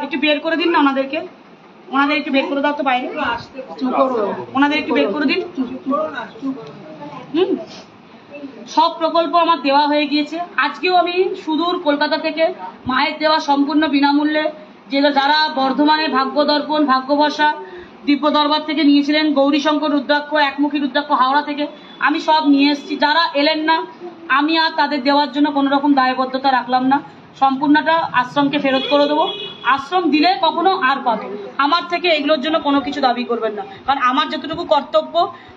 একটু বের করে দিন না ওনাদেরকে, ওনাদের একটু বের করে দাও তো বাইরে, ওনাদের একটু বের করে দিন। সব প্রকল্প আমার দেওয়া হয়ে গিয়েছে। আজকেও আমি সুদূর কলকাতা থেকে মায়ের দেওয়া সম্পূর্ণ বিনামূল্যে, যারা বর্ধমানের ভাগ্যদর্পণ, ভাগ্যভরসা, দিব্য দরবার থেকে নিয়েছিলেন, গৌরীশঙ্কর রুদ্রাক্ষ, একমুখী রুদ্রাক্ষ হাওড়া থেকে, আমি সব নিয়ে এসেছি। যারা এলেন না, আমি আর তাদের দেওয়ার জন্য কোনো রকম দায়বদ্ধতা রাখলাম না, সম্পূর্ণটা আশ্রমকে ফেরত করে দেবো। আশ্রম দিলে কখনো আর পাবে, আমার থেকে এগুলোর জন্য কোনো কিছু দাবি করবেন না, কারণ আমার যতটুকু কর্তব্য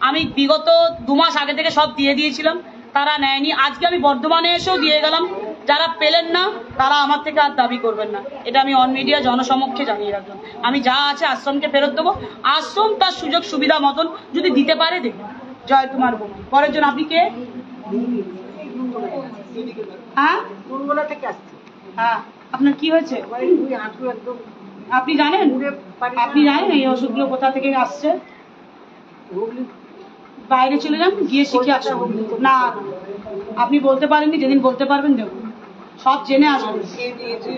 আমি বিগত 2 মাস আগে থেকে সব দিয়ে দিয়েছিলাম, তারা নেয়নি। আজকে আমি বর্ধমানে এসেও দিয়ে গেলাম, যারা পেলেন না তারা আমার থেকে আর দাবি করবেন না, এটা আমি অন মিডিয়া জনসমক্ষে জানিয়ে রাখলাম। আমি যা আছে আশ্রমকে ফেরত দেবো, আশ্রম তার সুযোগ সুবিধা মতন যদি দিতে পারে দেবে। জয় তোমার বোন। পরের জন আপনি কে? হ্যাঁ হ্যাঁ, আপনার কি হয়েছে? আপনি জানেন এই ওষুধগুলো কোথা থেকে আসছে? বাইরে চলে যান, গিয়ে শিখে আসুন। না, আপনি বলতে পারেননি, যেদিন বলতে পারবেন দেখুন সব জেনে আসবেন।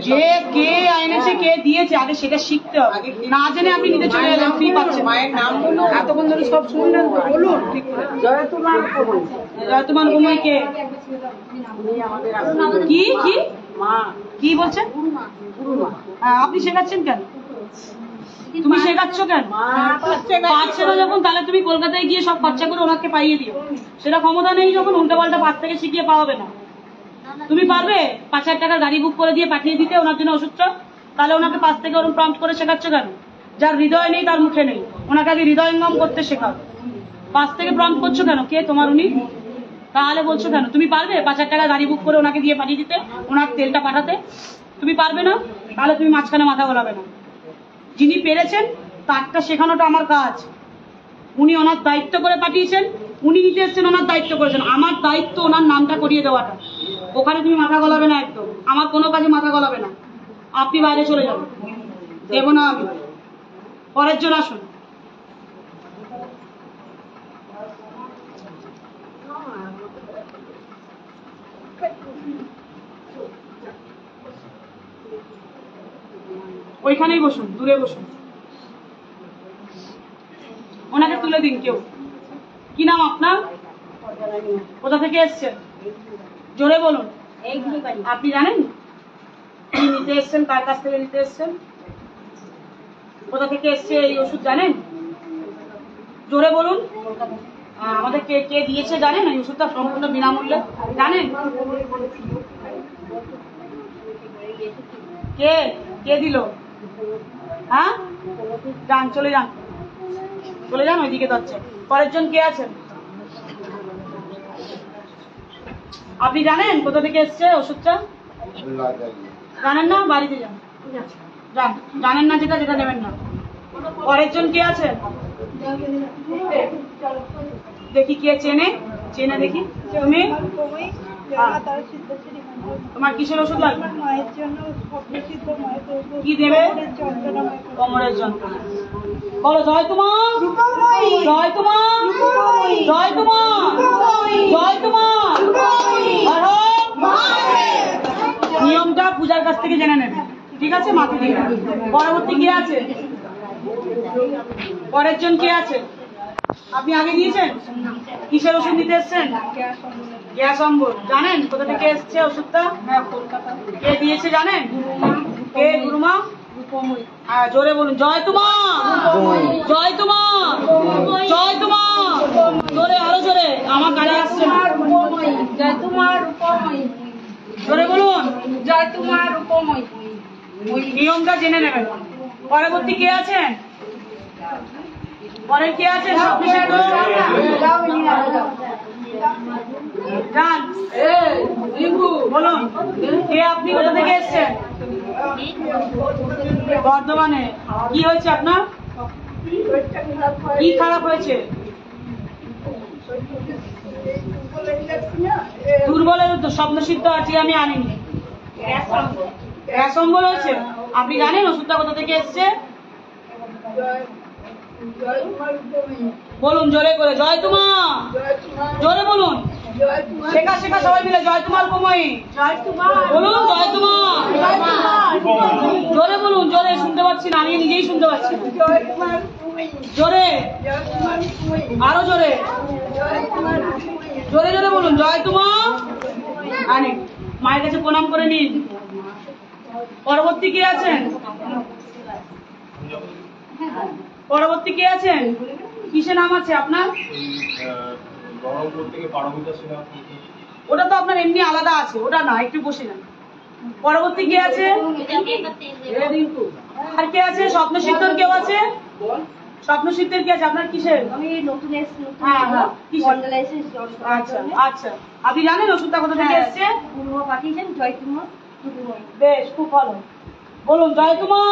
যে কে এনেছে, কে দিয়েছে, আগে সেটা শিখতে হবে। না জেনে আপনি নিতে চলে গেলেন, ফ্রি পাচ্ছেন। মায়ের নাম বলুন, এতক্ষণ ধরে সব শুনলেন তো, বলুন ঠিক করে। জয় তোমার রূপময়ী কে? কি কি কি বলছেন? হ্যাঁ, আপনি শেখাচ্ছেন কেন? তুমি শেখাচ্ছ কেন? পাচ্ছে না যখন, তাহলে তুমি কলকাতায় গিয়ে সব খরচা করে ওনাকে পাইয়ে দিও। সেটা ক্ষমতা নেই যখন, উল্টা পাল্টা পাশ থেকে শিখিয়ে পাওয়াবে না। তুমি পারবে 5,000 টাকার গাড়ি বুক করে দিয়ে পাঠিয়ে দিতে ওনার জন্য ওষুধটা? তাহলে ওনাকে পাশ থেকে ওরকম প্রম্পট করে শেখাচ্ছ কেন? যার হৃদয় নেই তার মুখে নেই, ওনাকে আগে হৃদয়ঙ্গম করতে শেখাও। পাশ থেকে প্রম্পট করছো কেন? কে তোমার উনি? তাহলে বলছো কেন? তুমি পারবে 5,000 টাকা গাড়ি বুক করে ওনাকে দিয়ে পাঠিয়ে দিতে, ওনার তেলটা পাঠাতে? তুমি পারবে না? তাহলে তুমি মাঝখানে মাথা গলাবে না। যিনি পেরেছেন তারটা শেখানোটা আমার কাজ। উনি ওনার দায়িত্ব করে পাঠিয়েছেন, উনি নিতে এসেছেন, ওনার দায়িত্ব করেছেন। আমার দায়িত্ব ওনার নামটা করিয়ে দেওয়াটা। ওখানে তুমি মাথা গলাবে না, একদম আমার কোনো কাজে মাথা গলাবে না। আপনি বাইরে চলে যাবেন, দেবো না আমি। পরের জন আসুন। ওইখানেই বসুন, দূরে বসুন। ওনাকে তুলে দিন কেউ। কি নাম আপনার? কোথা থেকে এসছেন? জোরে বলুন। আপনি জানেন কি নিতে এসছেন? কার কাছ থেকে নিতে এসছেন? কোথা থেকে এসছে এই ওষুধ জানেন? জোরে বলুন। আমাদের কে কে দিয়েছে জানেন? এই ওষুধটা সম্পূর্ণ বিনামূল্যে জানেন? কে কে দিল? হ্যাঁ, যান, চলে যান, চলে যান ওইদিকে যাচ্ছে। পরের জন কে আছেন? আপনি জানেন কোথা থেকে এসছে ওষুধটা? জানেন না? বাড়িতে যান, যান। জানেন না যেটা, যেটা নেবেন না। পরের জন কে আছে? দেখি কে চেনে, চেনে দেখি। তুমি? তোমার কিসের ওষুধ লাগবে? কি দেবে? কোমরের যন্ত্রণা। বলো জয় তোমার, জয় তোমার, জয় তোমার, জয় তোমার। নিয়মটা পূজার কাছ থেকে জেনে নেবে, ঠিক আছে? মাকে দিয়ে দাও। পরবর্তী কে আছে? পরের জন কে আছে? আপনি আগে দিয়েছেন? কিসের ওষুধ নিতে এসছেন? গ্যাস অম্বল। জানেন কোথা থেকে এসছে ওষুধটা? কে দিয়েছে জানেন? কে? গুরুমা। হ্যাঁ, জোরে বলুন, জয় তোমা, জয় তোমা, জয় তোমা। জোরে, আরো জোরে, আমার কানে আসছে না। জয় তোমার রূপময়ী, জোরে বলুন। জয় তোমার রূপময়ী। নিয়মটা জেনে নেবেন। পরবর্তী কে আছেন? পরে কে আছেন? যান, বলুন কে আপনি? কোথা থেকে এসছেন? বর্ধমানে। কি হয়েছে আপনার? কি খারাপ হয়েছে? দুর্বলের তো স্বপ্নসিদ্ধ আছে, আমি আনিনি। গ্যাস অম্বল হয়েছে। আপনি জানেন ওষুধটা কোথা থেকে এসছে? বলুন জোরে করে, জয় তোমা। জোরে বলুন, শেখা শেখা সবাই মিলে, জয় তোমার রূপময়ী। বলুন জয় তোমা। জোরে বলুন, জোরে, শুনতে পাচ্ছি না, আমি নিজেই শুনতে পাচ্ছি না। জোরে, আরো জোরে, জোরে জোরে বলুন, জয় তোমা। আনে মায়ের কাছে প্রণাম করে নিন। পরবর্তী কে আছেন? পরবর্তী কে আছেন? কিসে নাম আছে আপনার? ওটা তো আপনার এমনি আলাদা আছে, ওটা না, একটু বসে যান। পরবর্তী কে আছে? আর কে আছে? স্বপ্নসিদ্ধর কেউ আছে? স্বপ্নসিদ্ধের কে আছে আপনার? কিসের? আমি নতুন এসেছি, হ্যাঁ হ্যাঁ, কিসের? মন্ডলে এসেছি। আচ্ছা আচ্ছা, আপনি জানেন ওষুধটা কোথা থেকে এসছে? গুরুমা পাঠিয়েছেন, জয় তোমার রূপময়ী। বেশ, খুব ভালো। বলুন জয় তোমা।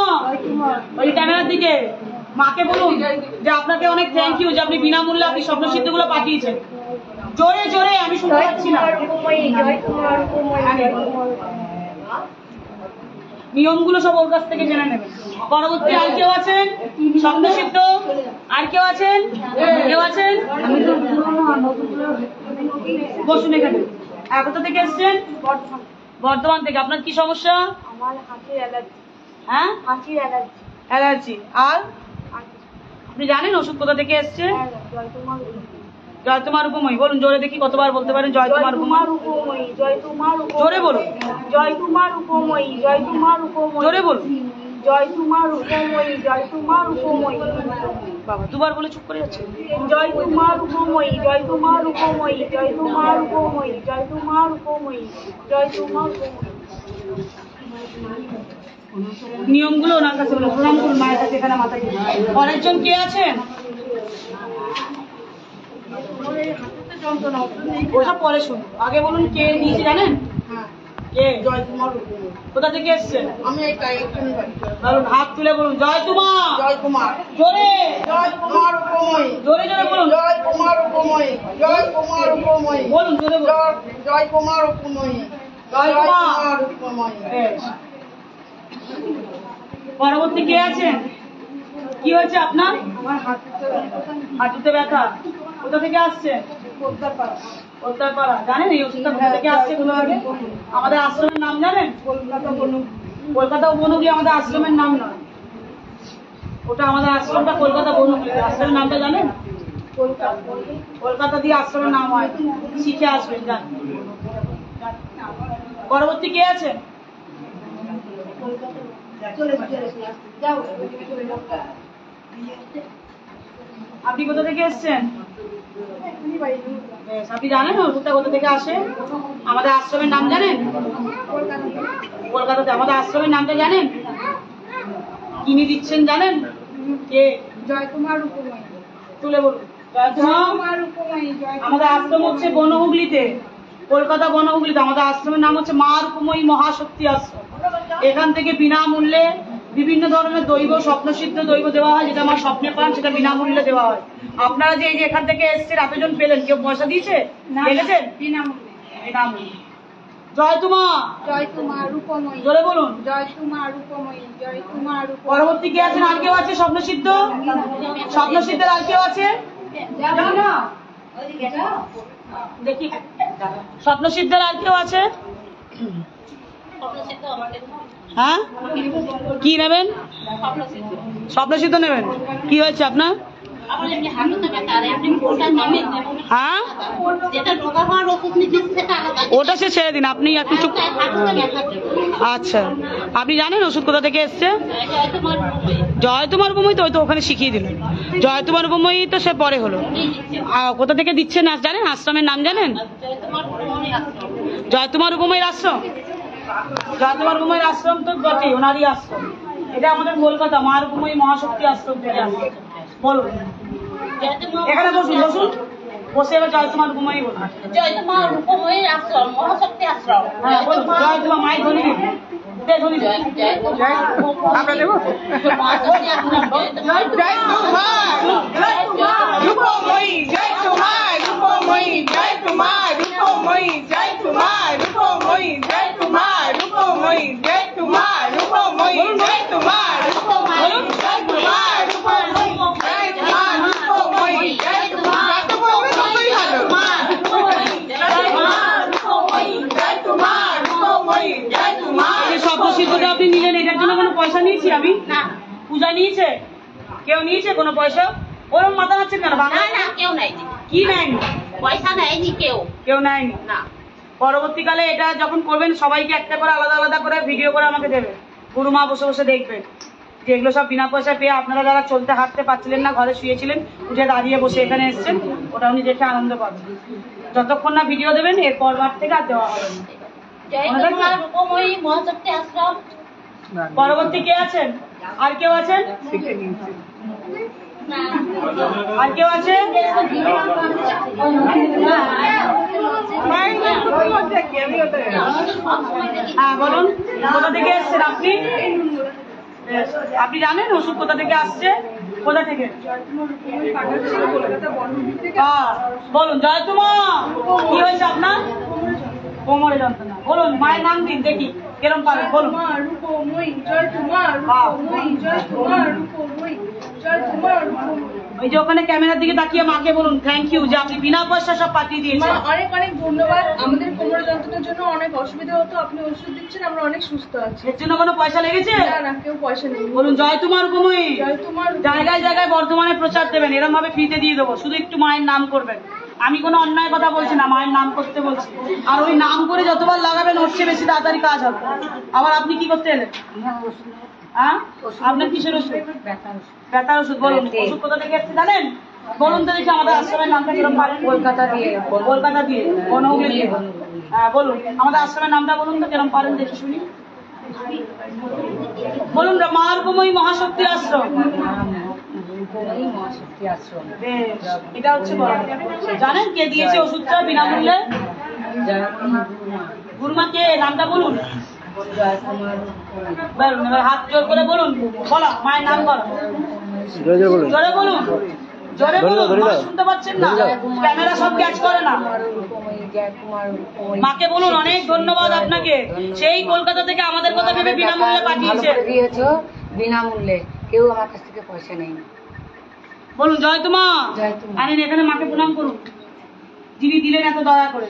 ওই ক্যামেরার দিকে মাকে বলুন যে আপনাকে অনেক থ্যাংক ইউ যে আপনি বিনামূল্যে আপনি স্বপ্নসিদ্ধ গুলো পাঠিয়েছেন। জোরে জোরে, আমি শুনতে পাচ্ছি না। নিয়মগুলো সব ওর কাছ থেকে জেনে নেবেন। পরবর্তী আর কেউ আছেন? স্বপ্নসিদ্ধ আর কেউ আছেন? কেউ আছেন? বসুন এখানে। কোথা থেকে এসছেন? বর্ধমান থেকে। আপনার কি সমস্যা? আমার হাঁচির অ্যালার্জি। হ্যাঁ, হাঁচির অ্যালার্জি। অ্যালার্জি। আর আপনি জানেন ওষুধ কোথা থেকে এসছে? জয় তোমার জয় তোমার রূপময়ী। বলুন জোরে দেখি কতবার বলতে পারেন জয় তোমার রূপময়ী। রূপময়ী, জয় তোমার জোরে বলুন, জয় তোমার রূপময়ী, জয় তোমার রূপময়ী। জোরে বলুন। জয় তোমার রূপময়ী, জয় তোমার রূপময়ী। বাবা দুবার বলে চুপ করে যাচ্ছে। জয় তোমার রূপময়ী, জয় তোমার রূপময়ী, জয় তোমার রূপময়ী, জয় তোমার রূপময়ী, জয় তোমার রূপময়ী। নিয়মগুলো ওনার কাছে বলো। প্রণাম করুন মায়ের কাছে, এখানে মাথায়। পরের জন কে আছেন? ওসব পরে শুনুন, আগে বলুন কে দিয়েছে জানেন? কে? জয় কুমার রূপময়ী। কোথা থেকে এসছেন? আমি এই কালেকশনের বাড়ি। বলুন, হাত তুলে বলুন জয় তোমা। জয় কুমার। জোরে জয় কুমার রূপময়ী। জোরে জোরে বলুন, জয় কুমার রূপময়ী। জয় কুমার রূপময়ী। বলুন জোরে বলুন। জয় কুমার রূপময়ী। জয় কুমার। কুমার রূপময়ী। বেশ। পরবর্তী কে আছেন? কি হয়েছে আপনার? আমার হাঁটুতে ব্যথা। কোথা থেকে আসছে? কলকাতা। জানেন এই ওষুধটা কোথা থেকে আসছে? আমাদের আশ্রমের নাম জানেন? কলকাতা বনগুলি আমাদের আশ্রমের নাম নয়, ওটা আমাদের আশ্রমটা কলকাতা বনগুলি। আশ্রমের নামটা জানেন? কলকাতা দিয়ে আশ্রমের নাম হয়, শিখে আসবেন। জান। পরবর্তী কে আছেন? আপনি কোথা থেকে এসছেন? বেশ, আপনি জানেন ওষুধটা কোথা থেকে আসে? আমাদের আশ্রমের নাম জানেন? কলকাতাতে। আমাদের আশ্রমের নামটা জানেন? কিনে দিচ্ছেন জানেন? কে? জয় তোমার রূপময়ী। তুলে বলুন। জয় তোমার। আমাদের আশ্রম হচ্ছে বনহুগলিতে, কলকাতা বনহুগলিতে। আমাদের আশ্রমের নাম হচ্ছে মা রূপময়ী মহাশক্তি আশ্রম। এখান থেকে বিনামূল্যে বিভিন্ন ধরনের দৈব, স্বপ্নসিদ্ধ দৈব দেওয়া হয়। যেটা আমার স্বপ্নে পান সেটা বিনামূল্যে দেওয়া হয়। আপনারা যে এই যে এখান থেকে এসছেন, এতজন পেলেন, কেউ পয়সা দিয়েছে? দেখেছেন? বিনামূল্যে। জয় তোমা। জয় তোমার রূপময়ী। জোরে বলুন। জয় তোমার রূপময়ী, জয় তোমার রূপময়ী। পরবর্তী কে আছেন? আর কেউ আছে? স্বপ্নসিদ্ধ? স্বপ্নসিদ্ধের আর কেউ আছে? দেখি স্বপ্নসিদ্ধের আর কেউ আছে? হ্যাঁ কি নেবেন? স্বপ্নসিদ্ধ নেবেন। কি হয়েছে আপনার? হ্যাঁ ওটা সে ছেড়ে দিন, আপনি একটু চুপ। আচ্ছা আপনি জানেন ওষুধ কোথা থেকে এসছে? জয়তুমার উপময়, তো ওই তো ওখানে শিখিয়ে দিলেন। জয়তুমার উপময় তো সে পরে হলো। কোথা থেকে দিচ্ছে না জানেন? আশ্রমের নাম জানেন? জয়তুমার উপময়ের আশ্রম। জয়তুমার উপময়ের আশ্রম তো বটে, ওনারই আশ্রম। এটা আমাদের কলকাতা মার উপময়ী মহাশক্তি আশ্রম থেকে আসছে। বলুন এখানে বসুন, বসুন বসে এবার জয়তুমার উপময়ী বলুন। জয়তুমার উপময়ের আশ্রম মহাশক্তি আশ্রম। হ্যাঁ বলুন জয়তুমা মায়ের ধ্বনি দিন। ধ্বনি দিন। আমরা দেবো রূপময়ী জয় তোমার রূপময়ী জয় তোমার রূপময়ী জয় তোমার রূপময়ী জয় তোমার রূপময়ী জয় তোমার রূপময়ী জয় তোমার রূপময়ী জয় তোমার রূপময়ী জয় তোমার রূপময়ী জয় তোমার যত বলবে ততই ভালো। এই স্বপ্নসিদ্ধটা আপনি নিলেন, এটার জন্য কোনো পয়সা নিয়েছি আমি? না পূজা নিয়েছে কেউ? নিয়েছে কোনো পয়সা? ওরকম মাথা নাচ্ছেন কেন? না না কেউ নেয়নি, কি নেয়নি? পয়সা নেয়নি কেউ। কেউ নেয়নি না পরবর্তীকালে এটা যখন করবেন সবাইকে একটা করে আলাদা আলাদা করে ভিডিও করে আমাকে দেবে। গুরুমা বসে বসে দেখবেন যে এগুলো সব বিনা পয়সা পেয়ে আপনারা যারা চলতে হাঁটতে পারছিলেন না, ঘরে শুয়েছিলেন, উঠে দাঁড়িয়ে বসে এখানে এসেছেন, ওটা উনি দেখে আনন্দ পাবেন। যতক্ষণ না ভিডিও দেবেন এর পরবার থেকে আর দেওয়া হবে না। জয় তোমার রূপময়ী মহাশক্তি আশ্রম। পরবর্তী কে আছেন? আর কেউ আছেন? আর কেউ আছে? হ্যাঁ বলুন কোথা থেকে এসছেন আপনি? আপনি জানেন ওষুধ কোথা থেকে আসছে? কোথা থেকে? বলুন জয়তুমা কি হয়েছে আপনার? কোমরে যন্ত্রণা। বলুন মায়ের নাম দিন দেখি কেরম পাবেন। বলুন ওই যে ওখানে ক্যামেরার দিকে তাকিয়ে মাকে বলুন থ্যাংক ইউ যে আপনি বিনা পয়সা সব পাঠিয়ে দিয়েছেন। অনেক অনেক ধন্যবাদ। আমাদের কোমর যন্ত্রণার জন্য অনেক অসুবিধা হতো, আপনি ওষুধ দিচ্ছেন, আমরা অনেক সুস্থ আছি। এর জন্য কোনো পয়সা লেগেছে? না না কেউ পয়সা নেই। বলুন জয়তুমার উপময়ী। জয়তুমার জায়গায় জায়গায় বর্ধমানে প্রচার দেবেন, এরকম ভাবে ফ্রিতে দিয়ে দেবো, শুধু একটু মায়ের নাম করবেন। আমি কোনো অন্যায় কথা বলছি না, মায়ের নাম করতে বলছি। আর ওই নাম করে যতবার লাগাবেন ওর চেয়ে বেশি তাড়াতাড়ি কাজ হবে। আবার আপনি কি করতে এলেন? হ্যাঁ আপনার কিসের ওষুধ? ব্যথার ওষুধ। বলুন ওষুধ কোথা থেকে এসছে জানেন? বলুন তো দেখি আমাদের আশ্রমের নামটা কিরকম পারেন? কলকাতা দিয়ে। কলকাতা দিয়ে, বনহুগলি দিয়ে। হ্যাঁ বলুন আমাদের আশ্রমের নামটা বলুন তো কিরকম পারেন দেখি শুনি। বলুন মার উপময়ী মহাশক্তি আশ্রম। বেশ, এটা হচ্ছে বড়। জানেন কে দিয়েছে ওষুধটা বিনামূল্যে? গুরুমা কে? নামটা বলুন। বলুন এবার হাত জোর করে বলুন। বলো মায়ের নাম বলো। জোরে বলুন, জোরে বলুন, মা শুনতে পাচ্ছেন না, ক্যামেরা সব ক্যাচ করে না। মাকে বলুন অনেক ধন্যবাদ আপনাকে, সেই কলকাতা থেকে আমাদের কথা ভেবে বিনামূল্যে পাঠিয়েছে। বিনামূল্যে, কেউ আমার কাছ থেকে পয়সা নেয়নি। বলুন জয়তুমা। আরে এখানে মাকে প্রণাম করুন যিনি দিলেন এত দয়া করে।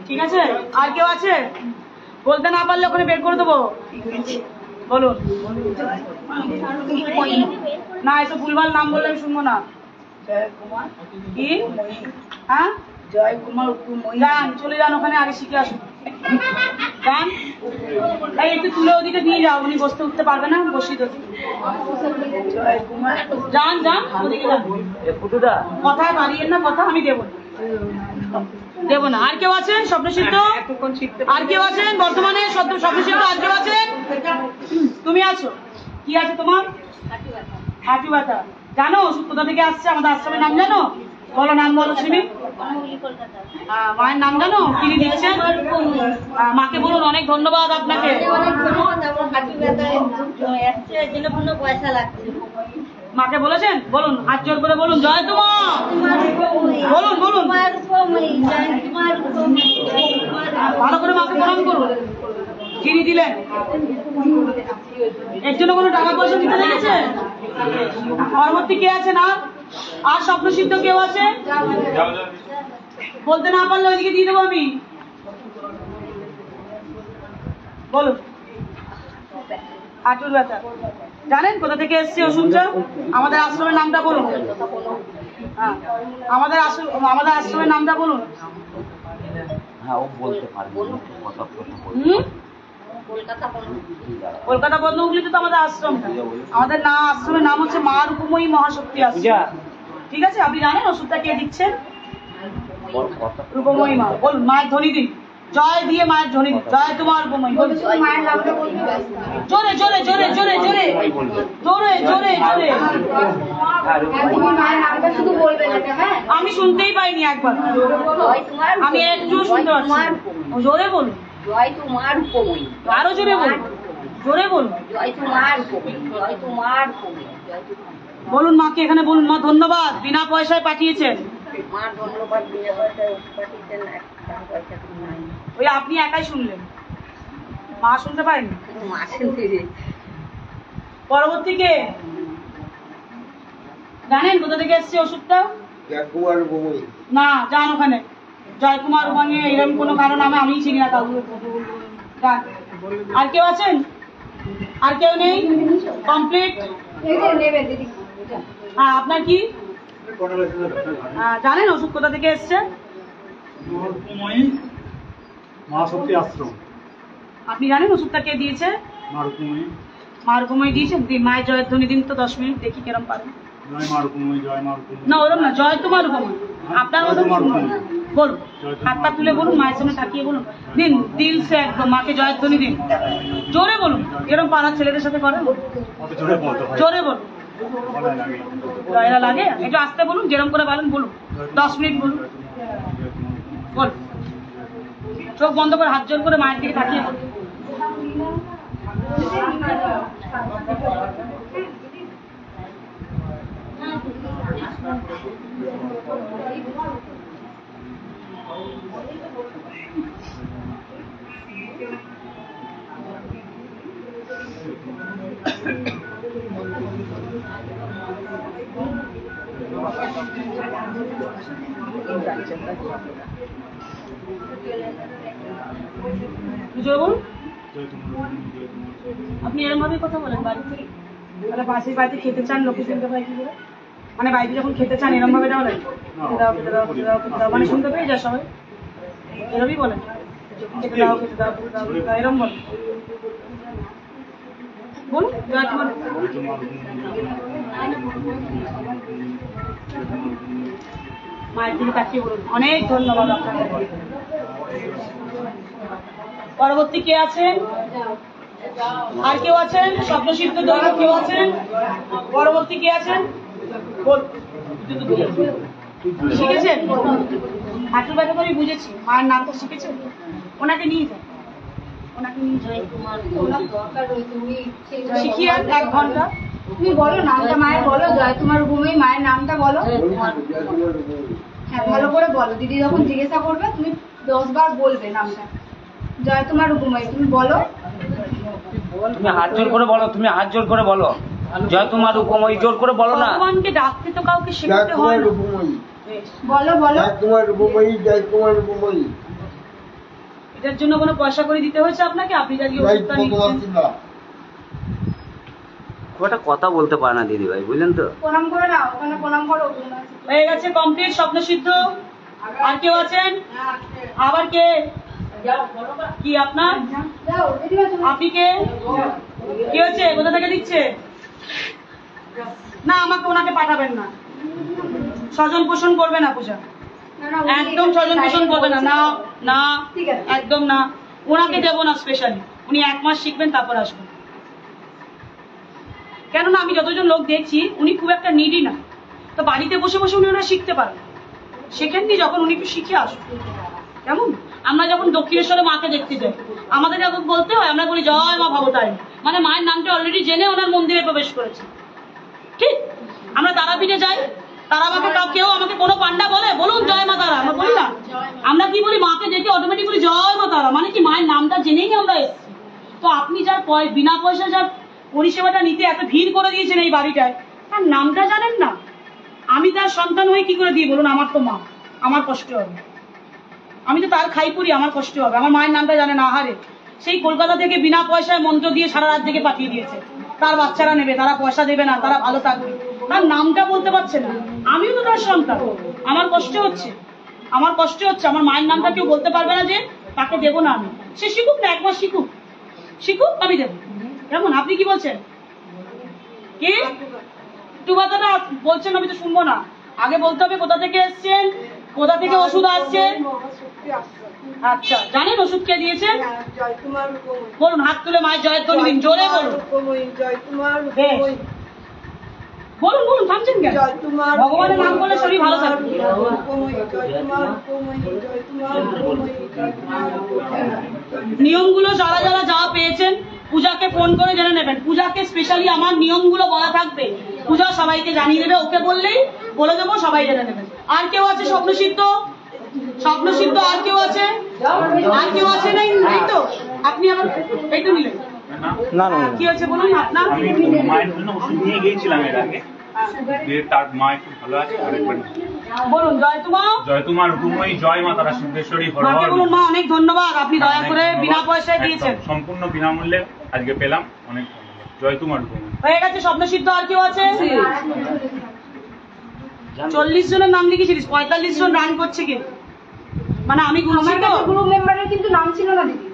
ঠিক আছে আর কেউ আছে? বলতে না পারলে ওখানে বের করে দেবো। বলুন। না এসব ভুলভাল নাম বললে আমি শুনবো না। কি? হ্যাঁ জয় কুমার উপময়ী। যান চলে যান ওখানে, আগে শিখে আসুন। যান এই একটু তুলে ওদিকে নিয়ে যাও, উনি বসতে উঠতে পারবে না, বসিয়ে দেবো। যান যান ওদিকে যান। কথায় বাড়িয়েন না কথা, আমি দেবো দেবো না। আর কেউ আছেন স্বপ্নসিদ্ধ? আর কেউ আছেন বর্তমানে স্বপ্নসিদ্ধ? আর কেউ আছেন? তুমি আছো? কি আছে তোমার? হাঁটু ব্যথা। জানো ওষুধ কোথা থেকে আসছে? আমাদের আশ্রমের নাম জানো? বলো নাম বলো শুনি। মায়ের নাম জানো? তিনি দিচ্ছেন। মাকে বলুন অনেক ধন্যবাদ আপনাকে। মাকে বলেছেন? বলুন হাত জোর করে বলুন জয় তোমা। বলুন বলুন ভালো করে মাকে প্রণাম করুন যিনি দিলেন। এর জন্য কোনো টাকা পয়সা দিতে লেগেছে? পরবর্তী কে আছেন? আর স্বপ্নসিদ্ধ কেউ আছে? বলতে না পারলে ওইদিকে দিয়ে দেবো আমি। বলো। হাঁটুর ব্যথা। জানেন কোথা থেকে এসছে ওষুধটা? আমাদের আশ্রমের নামটা বলুন। হ্যাঁ, আমাদের আশ্রমের নামটা বলুন। হ্যাঁ, ও বলতে পারবে। কলকাতা বন্ধুগুলিতে তো আমাদের আশ্রম, আমাদের আশ্রমের নাম হচ্ছে মা রূপময়ী মহাশক্তি আশ্রম। ঠিক আছে, আপনি জানেন ওষুধটা কে দিচ্ছেন? রূপময়ী মা। বলুন মায়ের ধ্বনি দিন, জয় দিয়ে মায়ের ধ্বনি দিন। জয় তোমার রূপময়ী। মায়ের নামটা বলবি ব্যাস। জোরে জোরে জোরে জোরে জোরে জোরে জোরে জোরে। তুমি মায়ের নামটা শুধু বলবে না, হ্যাঁ? আমি শুনতেই পাইনি একবার, আমি একটু শুনতে পাচ্ছি। জোরে বলুন। জয় তোমার উপময়ী। আরো জোরে বলুন, জোরে বলুন। জয় তোমার উপময়ী। জয় তোমার উপময়ী। জয় তোমার। বলুন মাকে এখানে বলুন, মা ধন্যবাদ, বিনা পয়সায় পাঠিয়েছেন। মা ধন্যবাদ, বিনা পয়সায় ওষুধ পাঠিয়েছেন, একটা পয়সা তুমি নাই। ওই আপনি একাই শুনলেন, মা শুনতে পারেনি। মা শুনতে রে। পরবর্তী কে জানেন কোথা থেকে এসছে ওষুধটা? না, যান ওখানে। জয়কুমার রূপাঙ্গে এরকম কোনো কারণ আমি চিনি না কাউকে। আর কেউ আছেন? আর কেউ নেই? কমপ্লিট। নেবে দিদি। হ্যাঁ, আপনার কি জানেন ওষুধ কোথা থেকে এসছে? মহাশক্তি আশ্রম। আপনি জানেন ওষুধটা কে দিয়েছে? মা রূপময়ী দিয়েছেন। মায়ের জয়ের ধ্বনি দিন তো 10 মিনিট, দেখি কেরম পারেন। জয় মা রূপময়ী, জয় মা রূপময়ী। না, ওরম না, জয় তোমার রূপময়ী। আপনার মতো বলুন, হাতটা তুলে বলুন, মায়ের সামনে তাকিয়ে বলুন। দিন দিল সে একদম মাকে জয়ের ধ্বনি দিন, জোরে বলুন। এরকম পাড়ার ছেলেদের সাথে করেন? জোরে বলুন। জয়রা লাগে, একটু আস্তে বলুন, যেরকম করে বলেন বলুন। 10 মিনিট বলুন। বল, চোখ বন্ধ করে হাত জোর করে মায়ের দিকে তাকিয়ে বলুন। আপনি এরকম ভাবে কথা বলেন বাড়িতে? তাহলে পাশের বাড়িতে খেতে চান, লোকে শুনতে পায় কি করে? মানে বাড়িতে যখন খেতে চান এরকম ভাবে বলেন, মানে শুনতে পেয়ে যায় সবাই? এরকমই বলেন, খেতে দাও খেতে দাও খেতে দাও খেতে দাও, এরকম বলেন। বলুন জয় তোমার। মায়ের দিকে তাকিয়ে বলুন। অনেক ধন্যবাদ আপনাদের। পরবর্তী কে আছেন? আর কেউ আছেন? স্বপ্নসিদ্ধ দৈব কেউ আছেন? পরবর্তী কে আছেন? শিখেছেন? হাঁটুর ব্যথা করে বুঝেছি, মায়ের নামটা শিখেছেন। ওনাকে নিয়ে যান, ওনাকে নিয়ে যান, শিখিয়ে 1 ঘন্টা। তুমি বলো নামটা মায়ের, বলো জয় তোমার রূপময়ী মায়ের নামটা বলো। হ্যাঁ, ভালো করে বলো। দিদি যখন জিজ্ঞাসা করবে তুমি 10 বার বলবে নামটা। জয় তোমার রূপময়ী, তুমি বলো। তুমি হাত জোর করে বলো, তুমি হাত জোর করে বলো। জয় তোমার রূপময়ী, জোর করে বলো না। ভগবানকে ডাকতে তো কাউকে শেখাতে হয় না। বলো বলো। এটার জন্য কোনো পয়সা করে দিতে হয়েছে আপনাকে? আপনি যা গিয়ে ওষুধটা নিচ্ছেন। খুব একটা কথা বলতে পারে না দিদি ভাই, বুঝলেন তো? প্রণাম করে নাও, ওখানে প্রণাম করো। হয়ে গেছে কমপ্লিট, স্বপ্নসিদ্ধ। আর কেউ আছেন? আবার কে? কি আপনার? আপনি কে? কি হচ্ছে? কোথা থেকে দিচ্ছে? না, আমাকে ওনাকে পাঠাবেন না। স্বজন পোষণ করবে না পূজা, একদম স্বজন পোষণ করবে না। না না, একদম না। ওনাকে দেবো না স্পেশালি। উনি 1 মাস শিখবেন, তারপর আসবেন। কেননা আমি যতজন লোক দেখছি উনি খুব একটা নিডি না, তো বাড়িতে বসে বসে উনি ওরা শিখতে পারেন। শেখেননি যখন, উনি একটু শিখে আসুন। কেমন? আমরা যখন দক্ষিণেশ্বরে মাকে দেখতে যাই, আমাদের যখন বলতে হয় আমরা বলি জয় মা ভবতারিণী, মানে মায়ের নামটা অলরেডি জেনে ওনার মন্দিরে প্রবেশ করেছে। ঠিক? আমরা তারাপীঠে যাই, তারা আমাকে কেউ আমাকে কোনো পান্ডা বলে বলুন জয় মা তারা, আমরা বলি না? আমরা কি বলি? মাকে দেখে অটোমেটিক বলি জয় মা তারা, মানে কি মায়ের নামটা জেনেই আমরা এসেছি। তো আপনি যার বিনা পয়সা যার পরিষেবাটা নিতে এত ভিড় করে দিয়েছেন এই বাড়িটায়, তার নামটা জানেন না? আমি তার সন্তান হয়ে কি করে দিই বলুন? আমার তো মা, আমার কষ্ট হবে। আমি তো তার খাই পুরি, আমার কষ্ট হবে। আমার মায়ের নামটা জানে না, আহারে। সেই কলকাতা থেকে বিনা পয়সায় মন্ত্র দিয়ে সারা রাত থেকে পাঠিয়ে দিয়েছে। তার বাচ্চারা নেবে, তারা পয়সা দেবে না, তারা ভালো থাকবে। তার নামটা বলতে পারছে না। আমিও তো তার সন্তান, আমার কষ্ট হচ্ছে, আমার কষ্ট হচ্ছে। আমার মায়ের নামটা কেউ বলতে পারবে না যে তাকে দেবো না আমি। সে শিখুক না, একবার শিখুক, শিখুক, আমি দেবো। কেমন? আপনি কি বলছেন? কি একটু কথাটা বলছেন, আমি তো শুনবো না। আগে বলতে হবে কোথা থেকে এসছেন, কোথা থেকে ওষুধ আসছে। আচ্ছা, জানেন ওষুধ কে দিয়েছেন? বলুন, হাত তুলে মায়ের জয়ের ধ্বনি দিন, জোরে বলুন। বলুন বলুন, থামছেন কেন? ভগবানের নাম বলে শরীর ভালো থাকবে। নিয়মগুলো যারা যারা যা পেয়েছেন পূজাকে ফোন করে জেনে নেবেন। পূজাকে স্পেশালি আমার নিয়মগুলো বলা থাকবে, পূজা সবাইকে জানিয়ে দেবে। ওকে বললেই বলে দেবো, সবাই জেনে নেবেন। আর কেউ আছে স্বপ্নসিদ্ধ? স্বপ্নসিদ্ধ আর কেউ আছে? আর কেউ আছে? নাই তো আপনি আমার এই তো নিলেন না না কি হয়েছে বলুন আপনার? আমি মায়ের জন্য ওষুধ নিয়ে গিয়েছিলাম এর আগে, তার মা একটু ভালো আছে। আরেকবার বলুন, জয় তোমা, জয় তোমার রূপময়ী, জয় মা তারা সিদ্ধেশ্বরী। মাকে বলুন মা অনেক ধন্যবাদ, আপনি দয়া করে বিনা পয়সায় দিয়েছেন। সম্পূর্ণ বিনামূল্যে আজকে পেলাম, অনেক ধন্যবাদ। জয় তোমার রূপময়ী। হয়ে গেছে স্বপ্নসিদ্ধ। আর কেউ আছে? 40 জনের নাম লিখেছিলিস, 45 জন রান করছে কি? মানে আমি গুনছি তো, গ্রুপ মেম্বারের কিন্তু নাম ছিল না দিদি।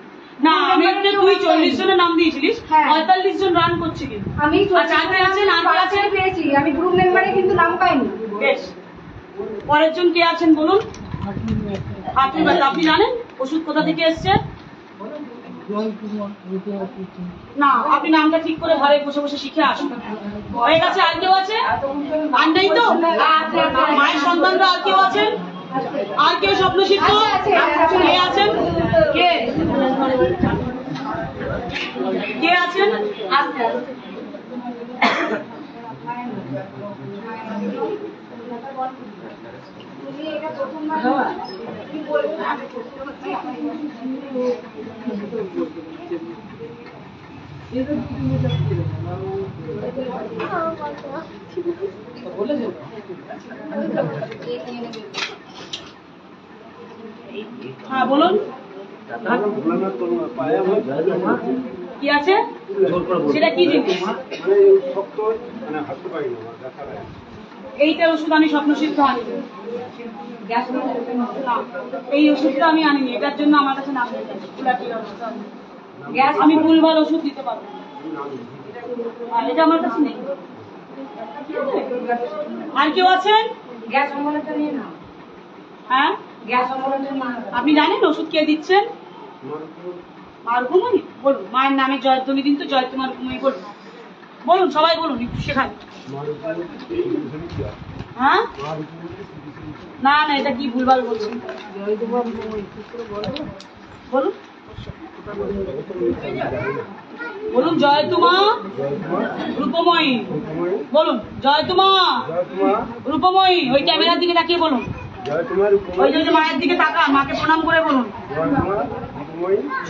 না আমি তুই 40 জনের নাম দিয়েছিলিস, হ্যাঁ। 45 জন রান করছে কি? আমি আচ্ছা, আর কে আছেন? আর কে আছেন? পেয়েছি, আমি গ্রুপ মেম্বারে কিন্তু নাম পাইনি। বেশ, পরের জন কে আছেন বলুন? হাঁটুর ব্যথা, আপনি জানেন ওষুধ কোথা থেকে এসছে? না, আপনি নামটা ঠিক করে ঘরে বসে বসে শিখে আসুন। হয়ে গেছে। আর কেউ আছে? আর নেই তো? মায়ের সন্তানরা আর কেউ আছেন? আর কেউ স্বপ্নসিদ্ধ? কে আছেন? কে কে আছেন? হ্যাঁ বলুন, কি আছে? সেটা কি জিনিস? এইটার ওষুধ আমি স্বপ্নসিদ্ধ আনিনি। এই ওষুধটা আমি আনিনি, এটার জন্য আমার কাছে নাম নেই। আমি ভুলভাল ওষুধ দিতে পারবো, এটা আমার কাছে নেই। আর কেউ আছেন? হ্যাঁ, আপনি জানেন ওষুধ কে দিচ্ছেন? মা রূপময়ী। বলুন, মায়ের নামে জয়ধ্বনি দিন তো, জয় তোমার রূপময়ী বলুন। বলুন, সবাই বলুন, একটু শেখান। হ্যাঁ, না না, এটা কি ভুলভাল বলছেন? বলুন বলুন, জয় তোমা রূপময়ী। বলুন, জয় তোমা রূপময়ী। ওই ক্যামেরার দিকে তাকিয়ে বলুন, ওই যে মায়ের দিকে তাকান, মাকে প্রণাম করে বলুন।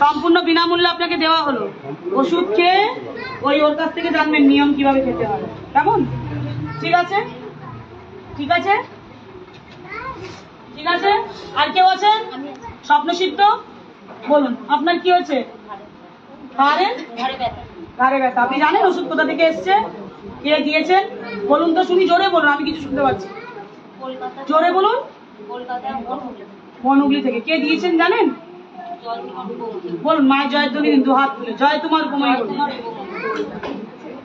সম্পূর্ণ বিনামূল্যে আপনাকে দেওয়া হলো ওষুধ। খেয়ে ওর কাছ থেকে জানবেন নিয়ম কিভাবে খেতে হবে। কেমন? ঠিক আছে, ঠিক আছে, ঠিক আছে। আর কেউ আছে স্বপ্নসিদ্ধ? বলুন, আপনার কি হয়েছে? ঘাড়ে ব্যথা। আপনি জানেন ওষুধ কোথা থেকে এসছে, কে দিয়েছেন? বলুন তো শুনি, জোরে বলুন, আমি কিছু শুনতে পাচ্ছি। জোরে বলুন। বনহুগলি থেকে। কে দিয়েছেন জানেন? বলুন, মায়ের জয়ের ধ্বনি দিন, 2 হাত তুলে। জয় তোমার রূপময়ী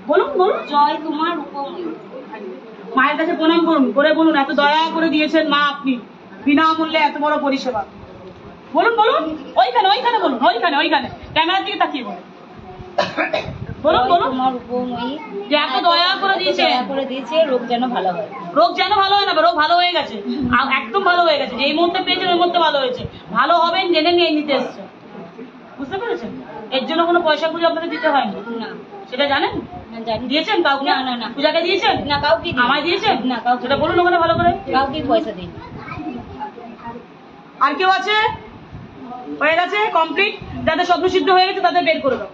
বলুন, বলুন, জয় তোমার রূপময়ী। মায়ের কাছে প্রণাম করুন, করে বলুন এত দয়া করে দিয়েছেন মা আপনি, বিনামূল্যে এত বড় পরিষেবা। বলুন বলুন, ওইখানে ওইখানে বলুন, ওইখানে ওইখানে ক্যামেরার দিকে তাকিয়ে বলুন। বলুন বলুন, যে এত দয়া করে দিয়েছে, রোগ যেন ভালো হয়। রোগ যেন ভালো হয় না, রোগ ভালো হয়ে গেছে, একদম ভালো হয়ে গেছে। যেই মুহূর্তে পেয়েছেন ওই মুহূর্তে ভালো হয়েছে। ভালো হবেন জেনে নিয়ে নিতে এসছে, বুঝতে পেরেছেন? এর জন্য কোনো পয়সা পুজো আপনাকে দিতে হয়নি না, সেটা জানেন? দিয়েছেন কাউকে? না না, পূজাকে দিয়েছেন? না, কাউকে। আমায় দিয়েছেন? না, কাউকে। সেটা বলুন ওখানে ভালো করে। কাউকে পয়সা দিন। আর কেউ আছে? হয়ে গেছে কমপ্লিট। যাদের স্বপ্নসিদ্ধ হয়ে গেছে তাদের বের করে দাও,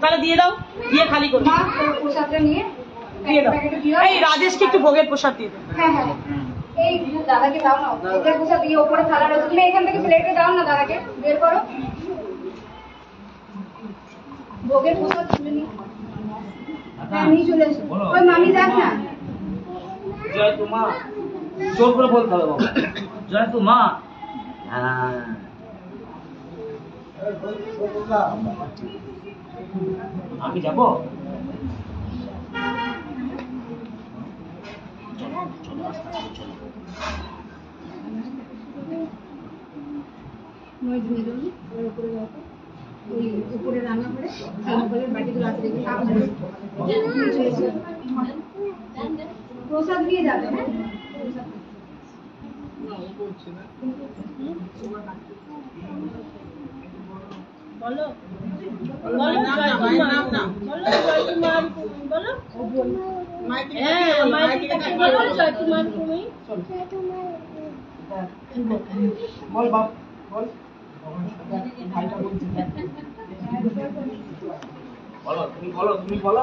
তাহলে দিয়ে দাও, দিয়ে খালি করো। দিয়ে দাও। এই রাজেশকে একটু ভোগের প্রসাদ দিয়ে দাও। এই দাদাকে দাও না, ভোগের প্রসাদ দিয়ে ওপরে থালা রয়েছে, তুমি এখান থেকে প্লেটে দাও না দাদাকে, বের করো ভোগের প্রসাদ তুলে নি। হ্যাঁ নিয়ে চলে এসো, ওই মামি যাক না। জয় তু মা, জোর করে বলতে হবে বাবা, জয় তু মা। হ্যাঁ আমি যাবো। উপরে রান্না করে বাটিগুলো আছে দেখুন, প্রসাদ দিয়ে যাবে। হ্যাঁ বলো বলো নাম না ভাই, নাম না বলো জয় কুমার বলো। হ্যাঁ মাইকে বলো জয় কুমার তুমি বল বাপ বল ভাইটা বলছি বলো তুমি বলো, তুমি বলো।